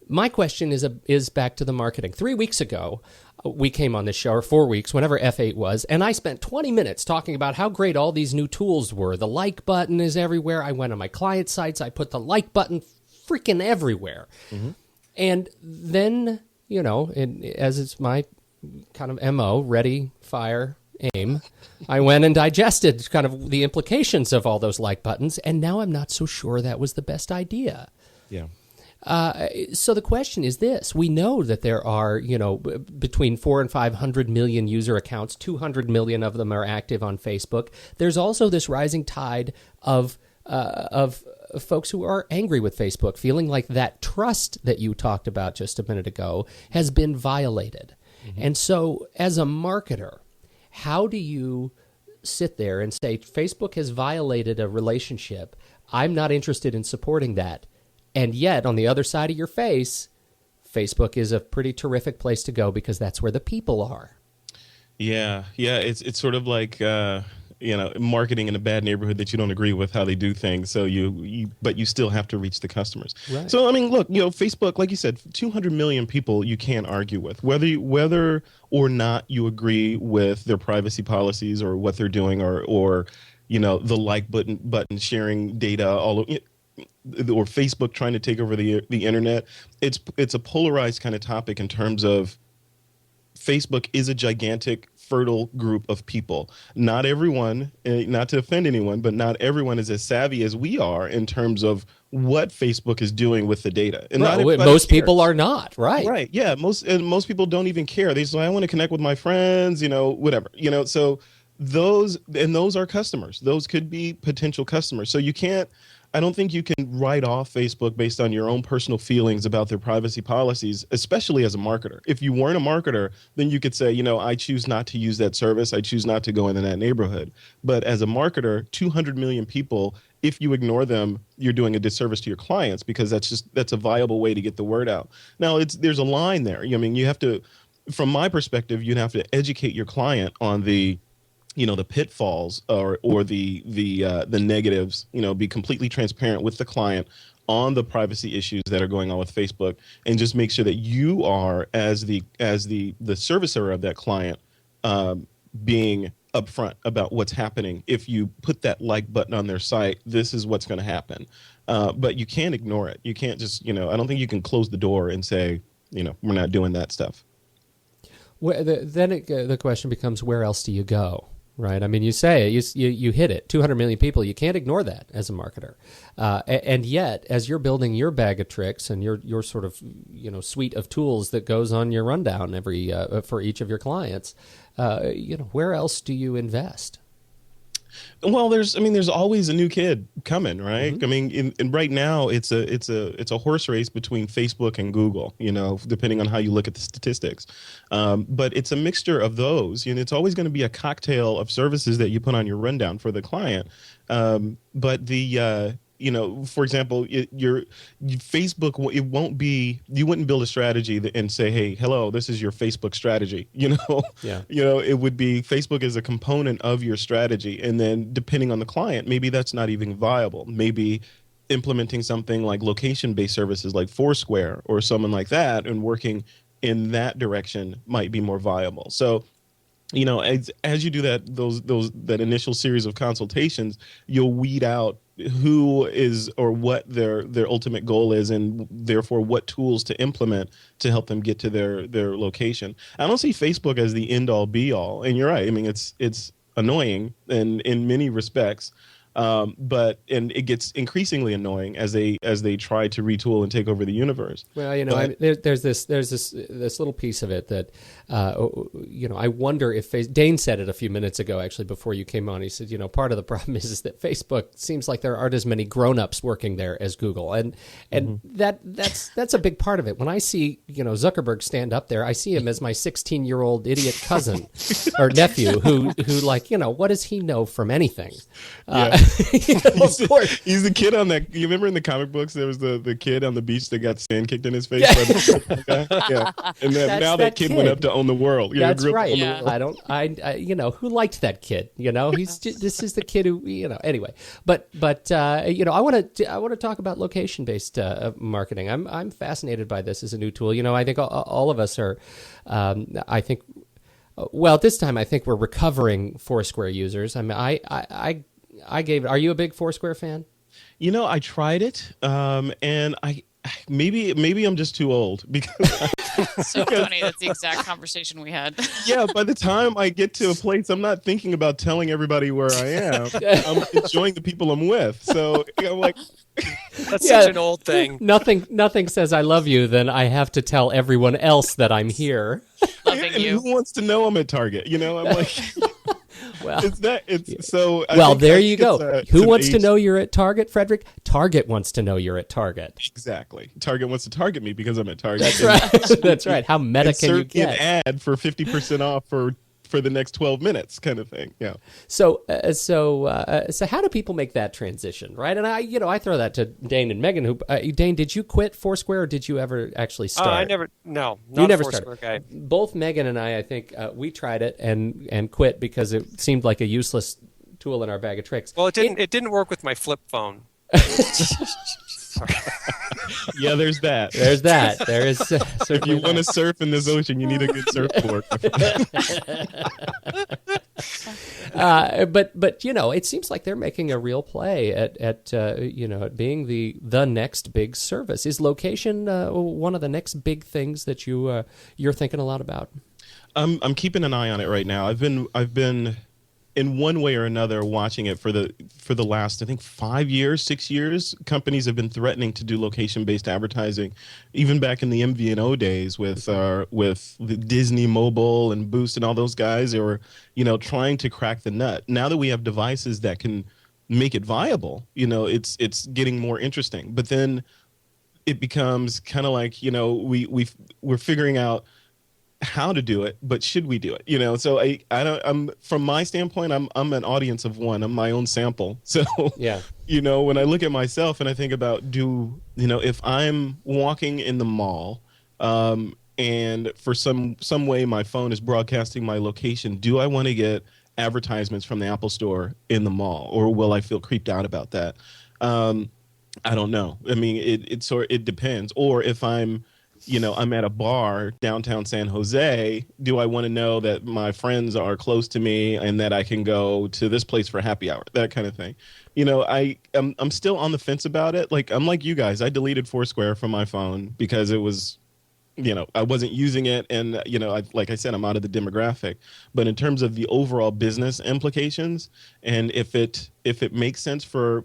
My question is back to the marketing. 3 weeks ago, we came on this show, or 4 weeks, whenever F8 was, and I spent 20 minutes talking about how great all these new tools were. The like button is everywhere. I went on my client sites. I put the like button freaking everywhere. Mm-hmm. And then, as it's my kind of MO, ready, fire, aim, I went and digested kind of the implications of all those like buttons, and now I'm not so sure that was the best idea. Yeah. So the question is this. We know that there are, between 400 and 500 million user accounts. 200 million of them are active on Facebook. There's also this rising tide of folks who are angry with Facebook, feeling like that trust that you talked about just a minute ago has been violated. Mm-hmm. And so as a marketer, how do you sit there and say, Facebook has violated a relationship, I'm not interested in supporting that? And yet, on the other side of your face, Facebook is a pretty terrific place to go because that's where the people are. Yeah. It's sort of like marketing in a bad neighborhood that you don't agree with how they do things. So but you still have to reach the customers. Right. So I mean, look, Facebook, like you said, 200 million people you can't argue with, whether or not you agree with their privacy policies or what they're doing, or the like button sharing data all over. Or Facebook trying to take over the internet. It's a polarized kind of topic in terms of Facebook is a gigantic, fertile group of people. Not everyone, not to offend anyone, but not everyone is as savvy as we are in terms of what Facebook is doing with the data. And most people are not, right? Right, yeah. Most people don't even care. They say, I want to connect with my friends, whatever. So those are customers. Those could be potential customers. So I don't think you can write off Facebook based on your own personal feelings about their privacy policies, especially as a marketer. If you weren't a marketer, then you could say, I choose not to use that service. I choose not to go into that neighborhood. But as a marketer, 200 million people, if you ignore them, you're doing a disservice to your clients, because that's a viable way to get the word out. Now, there's a line there. You have to, from my perspective, you'd have to educate your client on the pitfalls or the negatives, be completely transparent with the client on the privacy issues that are going on with Facebook, and just make sure that you are, as the servicer of that client, being upfront about what's happening. If you put that like button on their site, this is what's going to happen. But you can't ignore it. You can't just, I don't think you can close the door and say, we're not doing that stuff. Well, the question becomes, where else do you go? Right. I mean, you say it, you hit it. 200 million people. You can't ignore that as a marketer. And yet, as you're building your bag of tricks and your sort of suite of tools that goes on your rundown every for each of your clients, where else do you invest? Well, there's always a new kid coming, right? Mm-hmm. I mean, in right now, it's a horse race between Facebook and Google, depending on how you look at the statistics. But it's a mixture of those, and it's always going to be a cocktail of services that you put on your rundown for the client. But for example, your Facebook, it won't be, you wouldn't build a strategy and say, hey, hello, this is your Facebook strategy. Yeah. It would be Facebook is a component of your strategy. And then depending on the client, maybe that's not even viable. Maybe implementing something like location-based services like Foursquare or someone like that and working in that direction might be more viable. So, as you do that initial series of consultations, you'll weed out who is or what their ultimate goal is, and therefore what tools to implement to help them get to their location. I don't see Facebook as the end all be all, and you're right. I mean, it's annoying in many respects. But it gets increasingly annoying as they try to retool and take over the universe. Well, there's this little piece of it that I wonder if Dane said it a few minutes ago, actually, before you came on. He said, part of the problem is that Facebook seems like there aren't as many grown-ups working there as Google, and that's a big part of it. When I see Zuckerberg stand up there, I see him as my 16-year-old idiot cousin or nephew who what does he know from anything? Yeah. Of course. He's the kid on that. You remember in the comic books there was the kid on the beach that got sand kicked in his face? Yeah. Yeah. And now that kid went up to own the world. That's right. Yeah. Who liked that kid? This is the kid who, anyway. But I want to talk about location-based marketing. I'm fascinated by this as a new tool. I think all of us are, well, at this time, I think we're recovering Foursquare users. I mean, I gave it. Are you a big Foursquare fan? I tried it, and maybe I'm just too old because. So funny. That's the exact conversation we had. Yeah, by the time I get to a place, I'm not thinking about telling everybody where I am. I'm enjoying the people I'm with. So I'm like, that's such an old thing. Nothing says I love you than I have to tell everyone else that I'm here. Loving and you. who wants to know I'm at Target? I'm like. Well, so. Well, there you go. Who wants to know you're at Target, Frederick? Target wants to know you're at Target. Exactly. Target wants to target me because I'm at Target. That's right. That's right. How meta can you get? An ad for 50% off for the next 12 minutes, kind of thing. Yeah. So how do people make that transition, right? And I throw that to Dane and Megan. Dane, did you quit Foursquare, or did you ever actually start? I never. No, you never Foursquare started. guy. Both Megan and I think we tried it and quit because it seemed like a useless tool in our bag of tricks. Well, it didn't work with my flip phone. Sorry. Yeah, there's that. There's that. There is. If you want to surf in this ocean, you need a good surfboard. But it seems like they're making a real play at being the next big service. Is location one of the next big things that you're thinking a lot about? I'm keeping an eye on it right now. I've been in one way or another watching it for the last, I think, 6 years. Companies have been threatening to do location-based advertising, even back in the MVNO days with the Disney Mobile and Boost and all those guys. They were trying to crack the nut. Now that we have devices that can make it viable, it's getting more interesting. But then it becomes kind of like we're figuring out how to do it, but should we do it? So I'm from my standpoint, I'm an audience of one. I'm my own sample. So yeah, when I look at myself and I think about if I'm walking in the mall, and for some way my phone is broadcasting my location, do I want to get advertisements from the Apple Store in the mall, or will I feel creeped out about that? I don't know. I mean, it depends. Or if I'm, I'm at a bar downtown San Jose, do I want to know that my friends are close to me and that I can go to this place for happy hour, that kind of thing. I'm still on the fence about it. Like, I'm like you guys. I deleted Foursquare from my phone because it was, I wasn't using it, and like I said, I'm out of the demographic. But in terms of the overall business implications, and if it makes sense for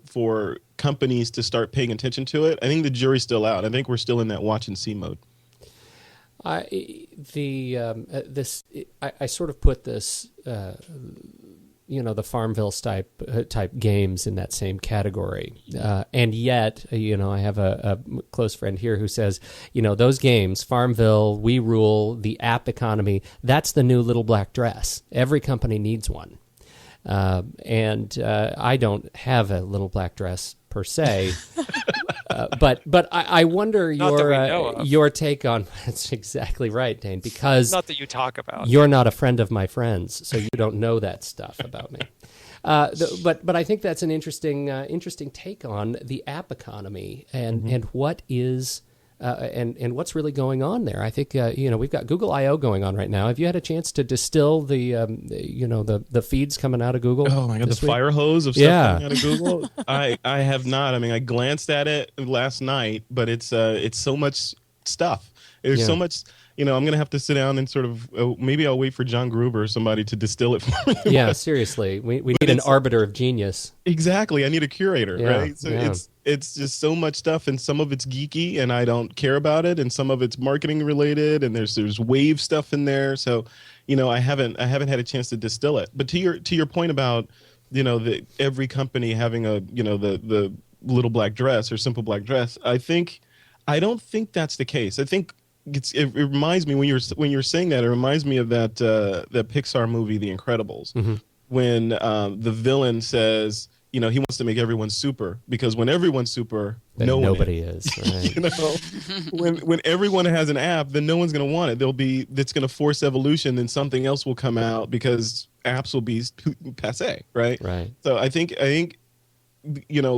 companies to start paying attention to it, I think the jury's still out. I think we're still in that watch and see mode. I sort of put this, the Farmville type games in that same category, and yet, I have a close friend here who says, those games, Farmville, We Rule, the app economy, that's the new little black dress. Every company needs one, and I don't have a little black dress per se. But I wonder your take on that's exactly right, Dane, because not that you talk about. You're not a friend of my friends, so you don't know that stuff about me. But I think that's an interesting take on the app economy and what is and what's really going on there. I think we've got Google I/O going on right now. Have you had a chance to distill the feeds coming out of Google? Oh my God, the fire hose of stuff coming out of Google. I have not. I mean, I glanced at it last night, but it's so much stuff. There's so much. I'm going to have to sit down and sort of maybe I'll wait for John Gruber or somebody to distill it for me. Yeah, seriously, we need an arbiter of genius. Exactly, I need a curator, right? So yeah. it's just so much stuff, and some of it's geeky, and I don't care about it, and some of it's marketing related, and there's wave stuff in there. So, I haven't had a chance to distill it. But to your point about every company having a the little black dress or simple black dress, I don't think that's the case. I think it reminds me when you're saying that, it reminds me of that Pixar movie The Incredibles, when the villain says he wants to make everyone super, because when everyone's super, then nobody is. Right? when everyone has an app, then no one's going to want it. It's going to force evolution, then something else will come out because apps will be passé, right? Right. So I think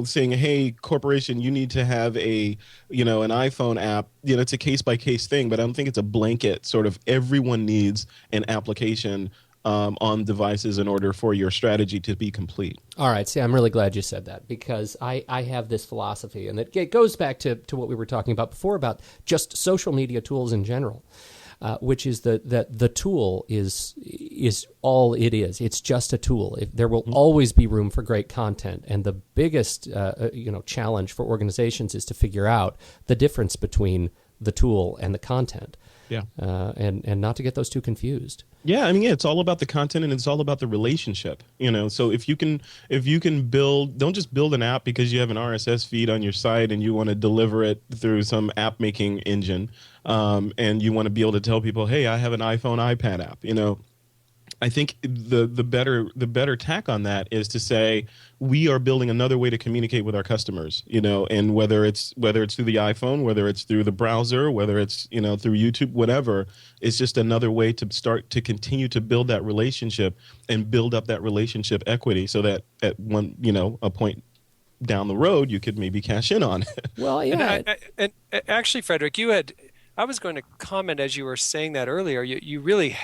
saying, hey, corporation, you need to have an iPhone app, it's a case by case thing, but I don't think it's a blanket sort of everyone needs an application on devices in order for your strategy to be complete. All right. See, I'm really glad you said that, because I have this philosophy, and it goes back to what we were talking about before about just social media tools in general. Which is that the tool is all it is. It's just a tool. There will always be room for great content, and the biggest challenge for organizations is to figure out the difference between the tool and the content. Yeah, and not to get those two confused. Yeah, I mean, it's all about the content, and it's all about the relationship. So if you can build, don't just build an app because you have an RSS feed on your site and you want to deliver it through some app making engine, and you want to be able to tell people, hey, I have an iPhone, iPad app. I think the better tack on that is to say we are building another way to communicate with our customers, and whether it's through the iPhone, whether it's through the browser, whether it's through YouTube, whatever, it's just another way to start to continue to build that relationship and build up that relationship equity, so that at one a point down the road you could maybe cash in on it. Well, yeah, and actually, Frederick, I was going to comment as you were saying that earlier. You really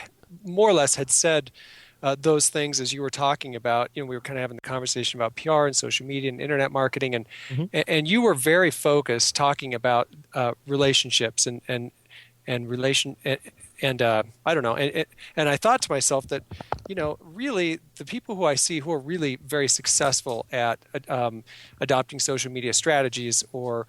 more or less had said those things as you were talking about. We were kind of having the conversation about PR and social media and internet marketing, and you were very focused talking about relationships and relation and I don't know, and I thought to myself that really the people who I see who are really very successful at adopting social media strategies, or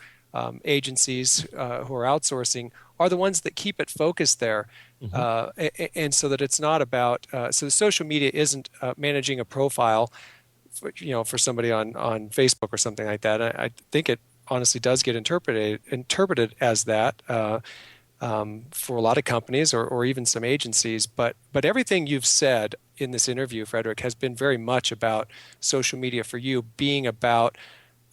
agencies who are outsourcing, are the ones that keep it focused there. And so that it's not about so social media isn't managing a profile for somebody on Facebook or something like that. I think it honestly does get interpreted as that for a lot of companies or even some agencies, but everything you've said in this interview, Frederick, has been very much about social media for you being about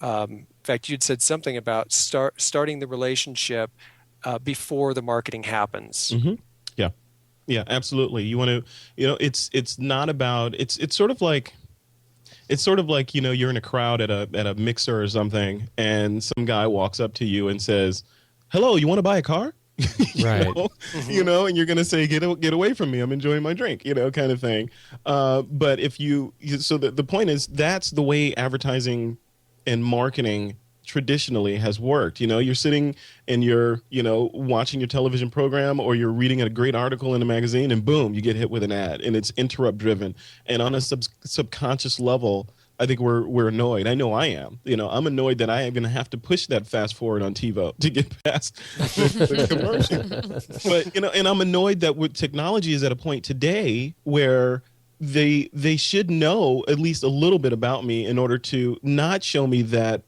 in fact, you'd said something about starting the relationship before the marketing happens. Yeah, absolutely. You want to, it's not about, it's sort of like, it's sort of like, you're in a crowd at a mixer or something, and some guy walks up to you and says, "Hello, you want to buy a car?" Right. And you're gonna say, get away from me, I'm enjoying my drink, kind of thing. But so the point is, that's the way advertising and marketing traditionally has worked. You're sitting and you're watching your television program, or you're reading a great article in a magazine, and boom, you get hit with an ad, and it's interrupt driven, and on a subconscious level, I think we're annoyed. I know I am. I'm annoyed that I am going to have to push that fast forward on TiVo to get past the commercial. But and I'm annoyed that with technology is at a point today where they should know at least a little bit about me in order to not show me that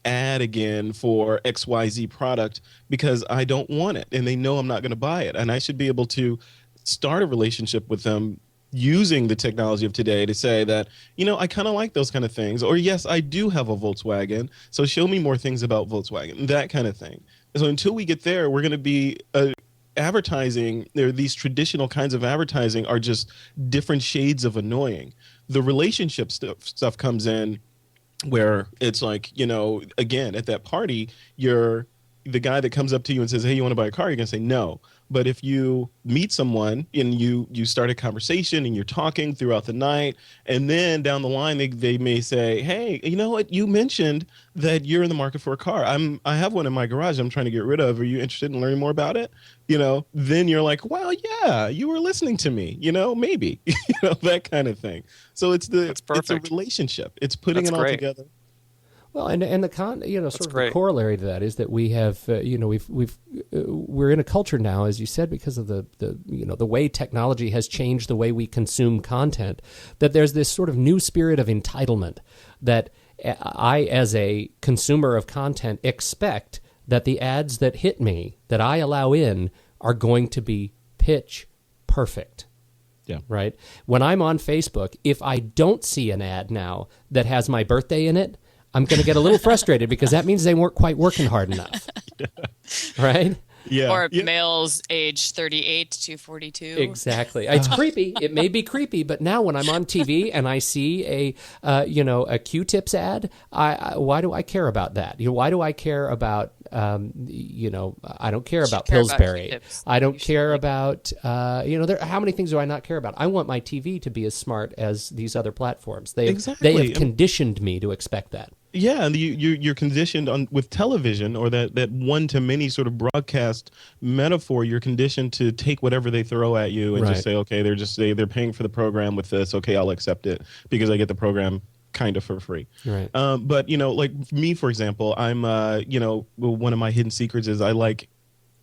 ad again for XYZ product, because I don't want it, and they know I'm not going to buy it, and I should be able to start a relationship with them using the technology of today to say that, I kind of like those kind of things, or yes, I do have a Volkswagen, so show me more things about Volkswagen, that kind of thing. So until we get there, we're going to be advertising. These traditional kinds of advertising are just different shades of annoying. The relationship stuff comes in where it's like, again, at that party, you're the guy that comes up to you and says, "Hey, you want to buy a car?" You're going to say no. But if you meet someone and you start a conversation and you're talking throughout the night, and then down the line they may say, "Hey, you know what? You mentioned that you're in the market for a car. I have one in my garage I'm trying to get rid of. Are you interested in learning more about it?" Then you're like, "Well, yeah, you were listening to me. Maybe." That kind of thing. So it's a relationship. It's putting it all together. Well, and the sort of the corollary to that is that we have we're in a culture now, as you said, because of the way technology has changed the way we consume content, that there's this sort of new spirit of entitlement that I, as a consumer of content, expect that the ads that hit me, that I allow in, are going to be pitch perfect. Yeah. Right? When I'm on Facebook, if I don't see an ad now that has my birthday in it, I'm going to get a little frustrated, because that means they weren't quite working hard enough. Right? Yeah. Or males age 38 to 42. Exactly. It's creepy. It may be creepy, but now when I'm on TV and I see a Q-tips ad, why do I care about that? Why do I care about I don't care about Pillsbury. I don't care about how many things do I not care about? I want my TV to be as smart as these other platforms. They have conditioned me to expect that. Yeah, and you're conditioned with television, or that one-to-many sort of broadcast metaphor. You're conditioned to take whatever they throw at you and just say, okay, they're paying for the program with this. Okay, I'll accept it because I get the program kind of for free. Right. But like me, for example, I'm one of my hidden secrets is I like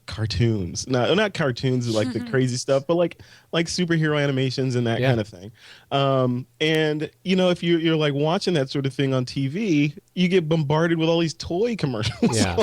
cartoons. Not cartoons like the crazy stuff, but like superhero animations and that kind of thing. And if you're like watching that sort of thing on TV, you get bombarded with all these toy commercials. Yeah.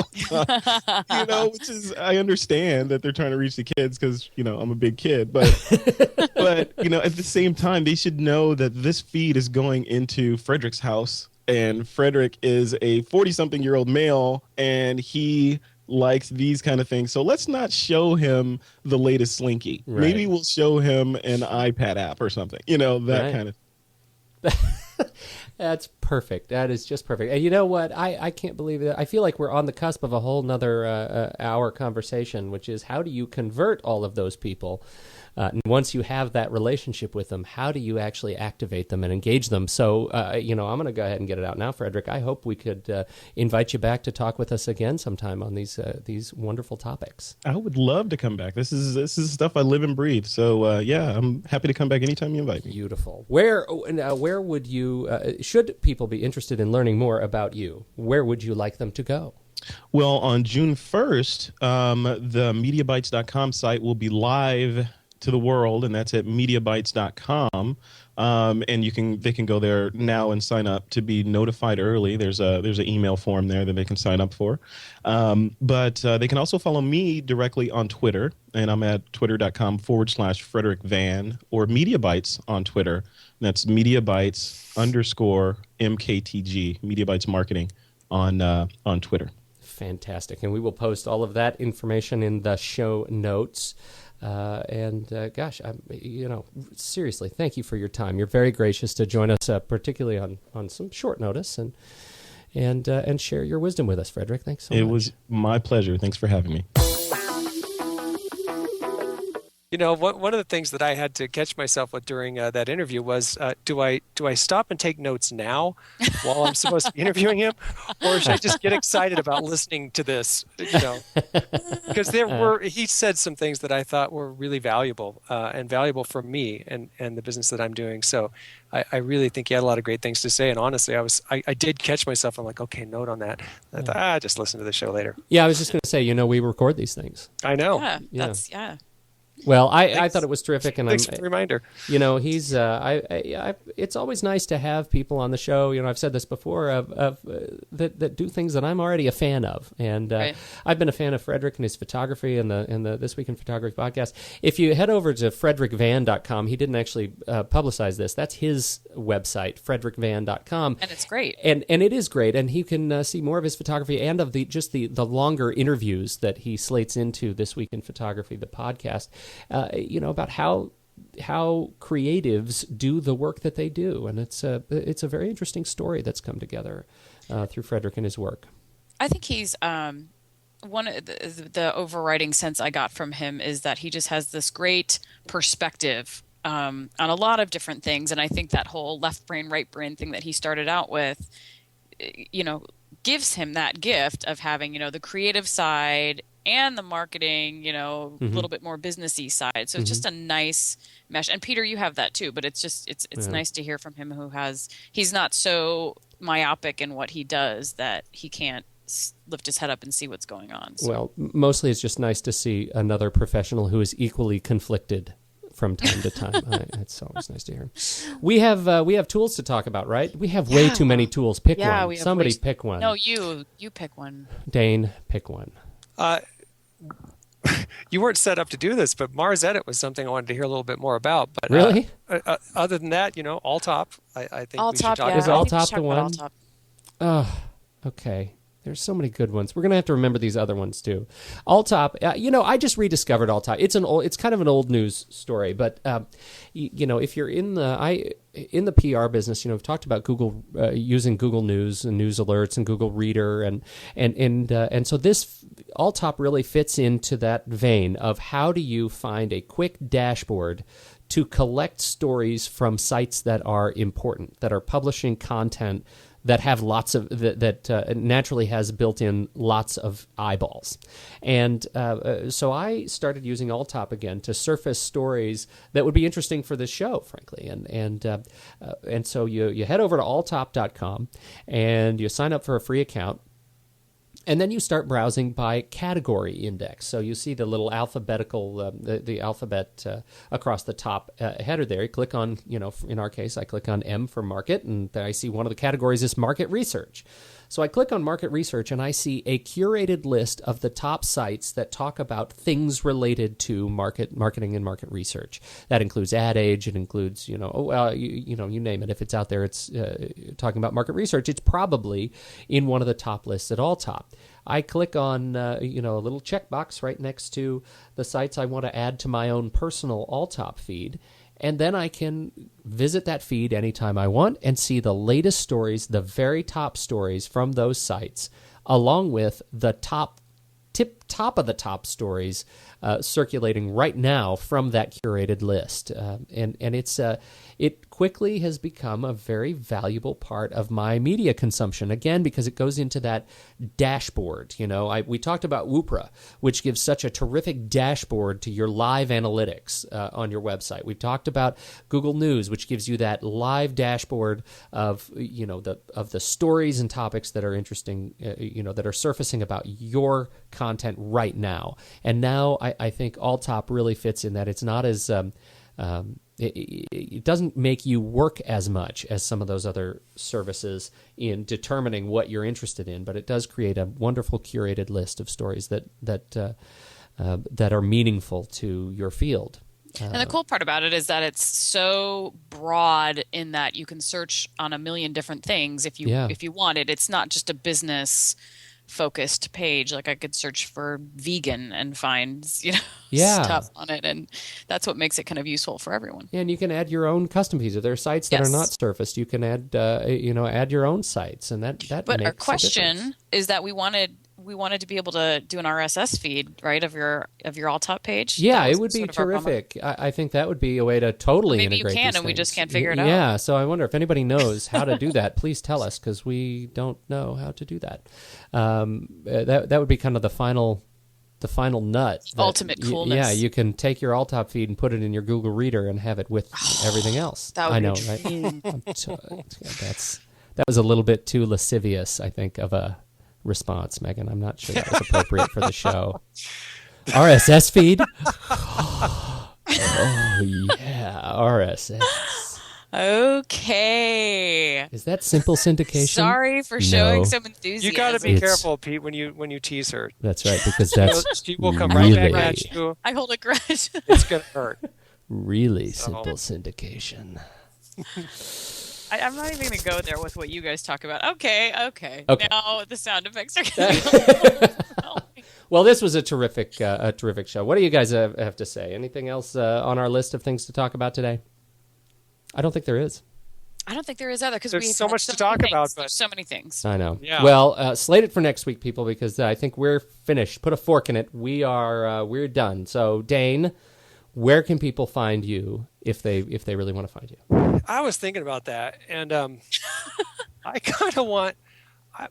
Which is, I understand that they're trying to reach the kids because I'm a big kid, but at the same time, they should know that this feed is going into Frederick's house, and Frederick is a 40-something-year-old male, and he likes these kind of things. So let's not show him the latest Slinky. Right. Maybe we'll show him an iPad app or something. That kind of. That's perfect. That is just perfect. And you know what? I can't believe it. I feel like we're on the cusp of a whole nother hour conversation, which is how do you convert all of those people? And once you have that relationship with them, how do you actually activate them and engage them? So, I'm going to go ahead and get it out now, Frederick. I hope we could invite you back to talk with us again sometime on these wonderful topics. I would love to come back. This is stuff I live and breathe. So, I'm happy to come back anytime you invite me. Beautiful. Where would you, should people be interested in learning more about you, where would you like them to go? Well, on June 1st, the Mediabytes.com site will be live to the world, and that's at Mediabytes.com. And they can go there now and sign up to be notified early. There's an email form there that they can sign up for. But they can also follow me directly on Twitter, and I'm at twitter.com/Frederick Van, or Mediabytes on Twitter. And that's Mediabytes_MKTG, Mediabytes Marketing on Twitter. Fantastic. And we will post all of that information in the show notes. Gosh, seriously, thank you for your time. You're very gracious to join us, particularly on some short notice, and share your wisdom with us, Frederick. Thanks so much. It was my pleasure. Thanks for having me. One of the things that I had to catch myself with during that interview was, do I stop and take notes now while I'm supposed to be interviewing him, or should I just get excited about listening to this? Because he said some things that I thought were really valuable and valuable for me and the business that I'm doing. So I really think he had a lot of great things to say. And honestly, I did catch myself. I'm like, okay, note on that. And I thought, just listen to the show later. Yeah, I was just going to say, we record these things. I know. Yeah. Well, I thought it was terrific, and thanks for the reminder. He's it's always nice to have people on the show. I've said this before that do things that I'm already a fan of, and right. I've been a fan of Frederick and his photography and the This Week in Photography podcast. If you head over to frederickvan.com, he didn't actually publicize this. That's his website, frederickvan.com, and it's great. And it is great, and you can see more of his photography and of the longer interviews that he slates into This Week in Photography, the podcast. About how creatives do the work that they do, and it's a very interesting story that's come together through Frederick and his work. I think he's one of the overriding sense I got from him is that he just has this great perspective on a lot of different things, and I think that whole left brain, right brain thing that he started out with, gives him that gift of having the creative side and the marketing, a little bit more businessy side. So it's just a nice mesh. And Peter, you have that too, but it's nice to hear from him he's not so myopic in what he does that he can't lift his head up and see what's going on. So. Well, mostly it's just nice to see another professional who is equally conflicted from time to time. It's always nice to hear. We have tools to talk about, right? We have way too many tools. Pick one. Somebody pick one. No, you pick one. Dane, pick one. You weren't set up to do this, but Mars Edit was something I wanted to hear a little bit more about. But really, other than that, Alltop. I think Alltop, we should talk Is about. Alltop the one? Oh, okay. There's so many good ones. We're gonna have to remember these other ones too. Alltop, I just rediscovered Alltop. It's kind of an old news story, but if you're in the PR business, we've talked about Google using Google News and news alerts and Google Reader, and so this Alltop really fits into that vein of how do you find a quick dashboard to collect stories from sites that are important, that are publishing content that have lots of that naturally has built in lots of eyeballs, and so I started using Alltop again to surface stories that would be interesting for this show, frankly, and so you head over to alltop.com and you sign up for a free account. And then you start browsing by category index. So you see the little alphabetical, the alphabet across the top header there. You click on, in our case, I click on M for market, and I see one of the categories is market research. So I click on market research, and I see a curated list of the top sites that talk about things related to marketing and market research. That includes Ad Age. It includes, you name it. If it's out there, it's talking about market research. It's probably in one of the top lists at Alltop. I click on, a little checkbox right next to the sites I want to add to my own personal Alltop feed. And then I can visit that feed anytime I want and see the latest stories, the very top stories from those sites, along with the top of the top stories circulating right now from that curated list. And it quickly has become a very valuable part of my media consumption, again, because it goes into that dashboard. We talked about Woopra, which gives such a terrific dashboard to your live analytics on your website. We've talked about Google News, which gives you that live dashboard of the stories and topics that are interesting, that are surfacing about your content right now. And now I think Alltop really fits in that. It's not as it doesn't make you work as much as some of those other services in determining what you're interested in, but it does create a wonderful curated list of stories that are meaningful to your field. And the cool part about it is that it's so broad in that you can search on a million different things if you want it. It's not just a business focused page. Like I could search for vegan and find, Yeah. stuff on it. And that's what makes it kind of useful for everyone. And you can add your own custom feeds. If there are sites that Yes. are not surfaced, you can add, add your own sites, and that But makes our a question difference. is that we wanted to be able to do an RSS feed, right, of your all top page. Yeah, That was it would be sort of our bummer. terrific. I think that would be a way to totally Maybe you integrate can, these and we just things. can't figure it out. Yeah, so I wonder if anybody knows how to do that. Please tell us, because we don't know how to do that. That would be kind of the final nut. that Ultimate coolness. Yeah, you can take your alt-top feed and put it in your Google Reader and have it with everything else. That would I be know, right? That was a little bit too lascivious, I think, of a response, Megan. I'm not sure that was appropriate for the show. RSS feed? Oh, yeah, RSS. Okay. Is that simple syndication? Sorry for showing No. some enthusiasm. You got to be It's- careful, Pete, when you tease her. That's right, because that's She will come right back really, at you. I hold a grudge. It's gonna hurt. really simple syndication. I'm not even going to go there with what you guys talk about. Okay. Okay. Now the sound effects are going Well, this was a terrific show. What do you guys have to say? Anything else on our list of things to talk about today? I don't think there is. I don't think there is either because There's we so have much to many talk things. about, but- There's so many things. I know. Yeah. Well, slate it for next week, people, because I think we're finished. Put a fork in it. We're done. So, Dane, where can people find you if they really want to find you? I was thinking about that, and I kind of want.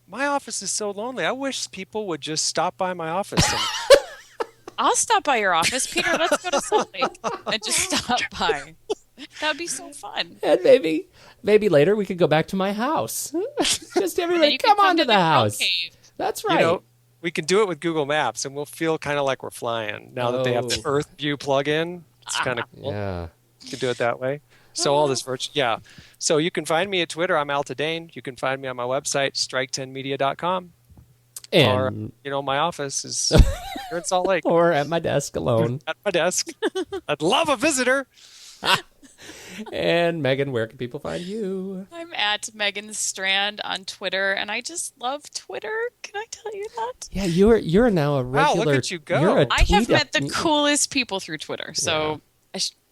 My office is so lonely. I wish people would just stop by my office. I'll stop by your office, Peter. Let's go to Salt Lake and just stop by. That would be so fun. And maybe later we could go back to my house. Just And everybody, you can come on to the girl house. cave. That's right. You know, we can do it with Google Maps, and we'll feel kind of like we're flying now that they have the Oh. Earth View plug-in. It's kind of cool. Yeah. You can do it that way. So all this virtual, yeah. So you can find me at Twitter. I'm Alta Dane. You can find me on my website, strike10media.com. And Or, my office is here in Salt Lake or at my desk alone. at my desk. I'd love a visitor. And Megan, where can people find you? I'm at Megan Strand on Twitter, and I just love Twitter. Can I tell you that? Yeah, you're now a Wow, regular. look at you go. You're a I have tweet met up- the coolest people through Twitter. So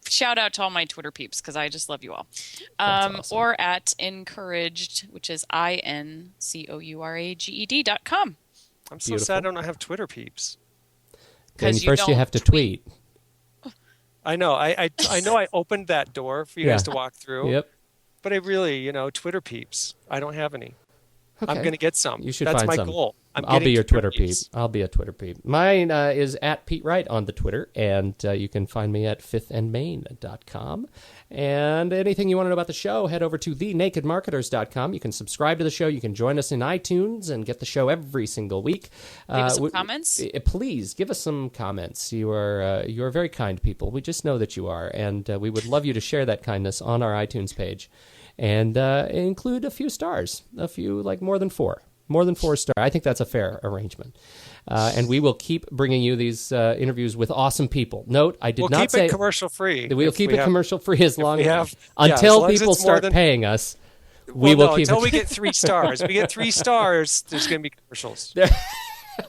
shout out to all my Twitter peeps because I just love you all. Awesome. Or at Encouraged, which is INCOURAGED.com. I'm so Beautiful. sad I don't have Twitter peeps. Then 'Cause you first you don't have to tweet. I know. I know I opened that door for you Yeah. guys to walk through. Yep. But I really, Twitter peeps. I don't have any. Okay. I'm going to get some. You should That's find my some. goal. I'll be your Twitter peep. I'll be a Twitter peep. Mine is at Pete Wright on the Twitter, and you can find me at fifthandmain.com. And anything you want to know about the show, head over to thenakedmarketers.com. You can subscribe to the show. You can join us in iTunes and get the show every single week. Leave us some comments. Please give us some comments. You are very kind people. We just know that you are, and we would love you to share that kindness on our iTunes page, and include a few stars, a few like more than 4 stars. I think that's a fair arrangement. And we will keep bringing you these interviews with awesome people. Note, I did We'll not keep say it commercial free. we'll keep it commercial free as long we have- until as long as people it's more start than- paying us. Well, will no, keep until it. we get 3 stars. We get 3 stars, there's going to be commercials.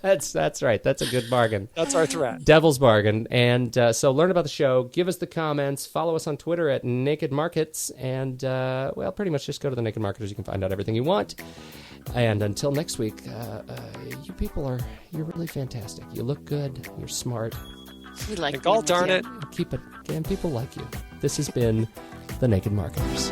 That's right. That's a good bargain. That's our threat. Devil's bargain. And so learn about the show. Give us the comments. Follow us on Twitter at Naked Markets. And, pretty much just go to the Naked Marketers. You can find out everything you want. And until next week, you people you're really fantastic. You look good. You're smart. We like And God darn it. Keep it. And people like you. This has been the Naked Marketers.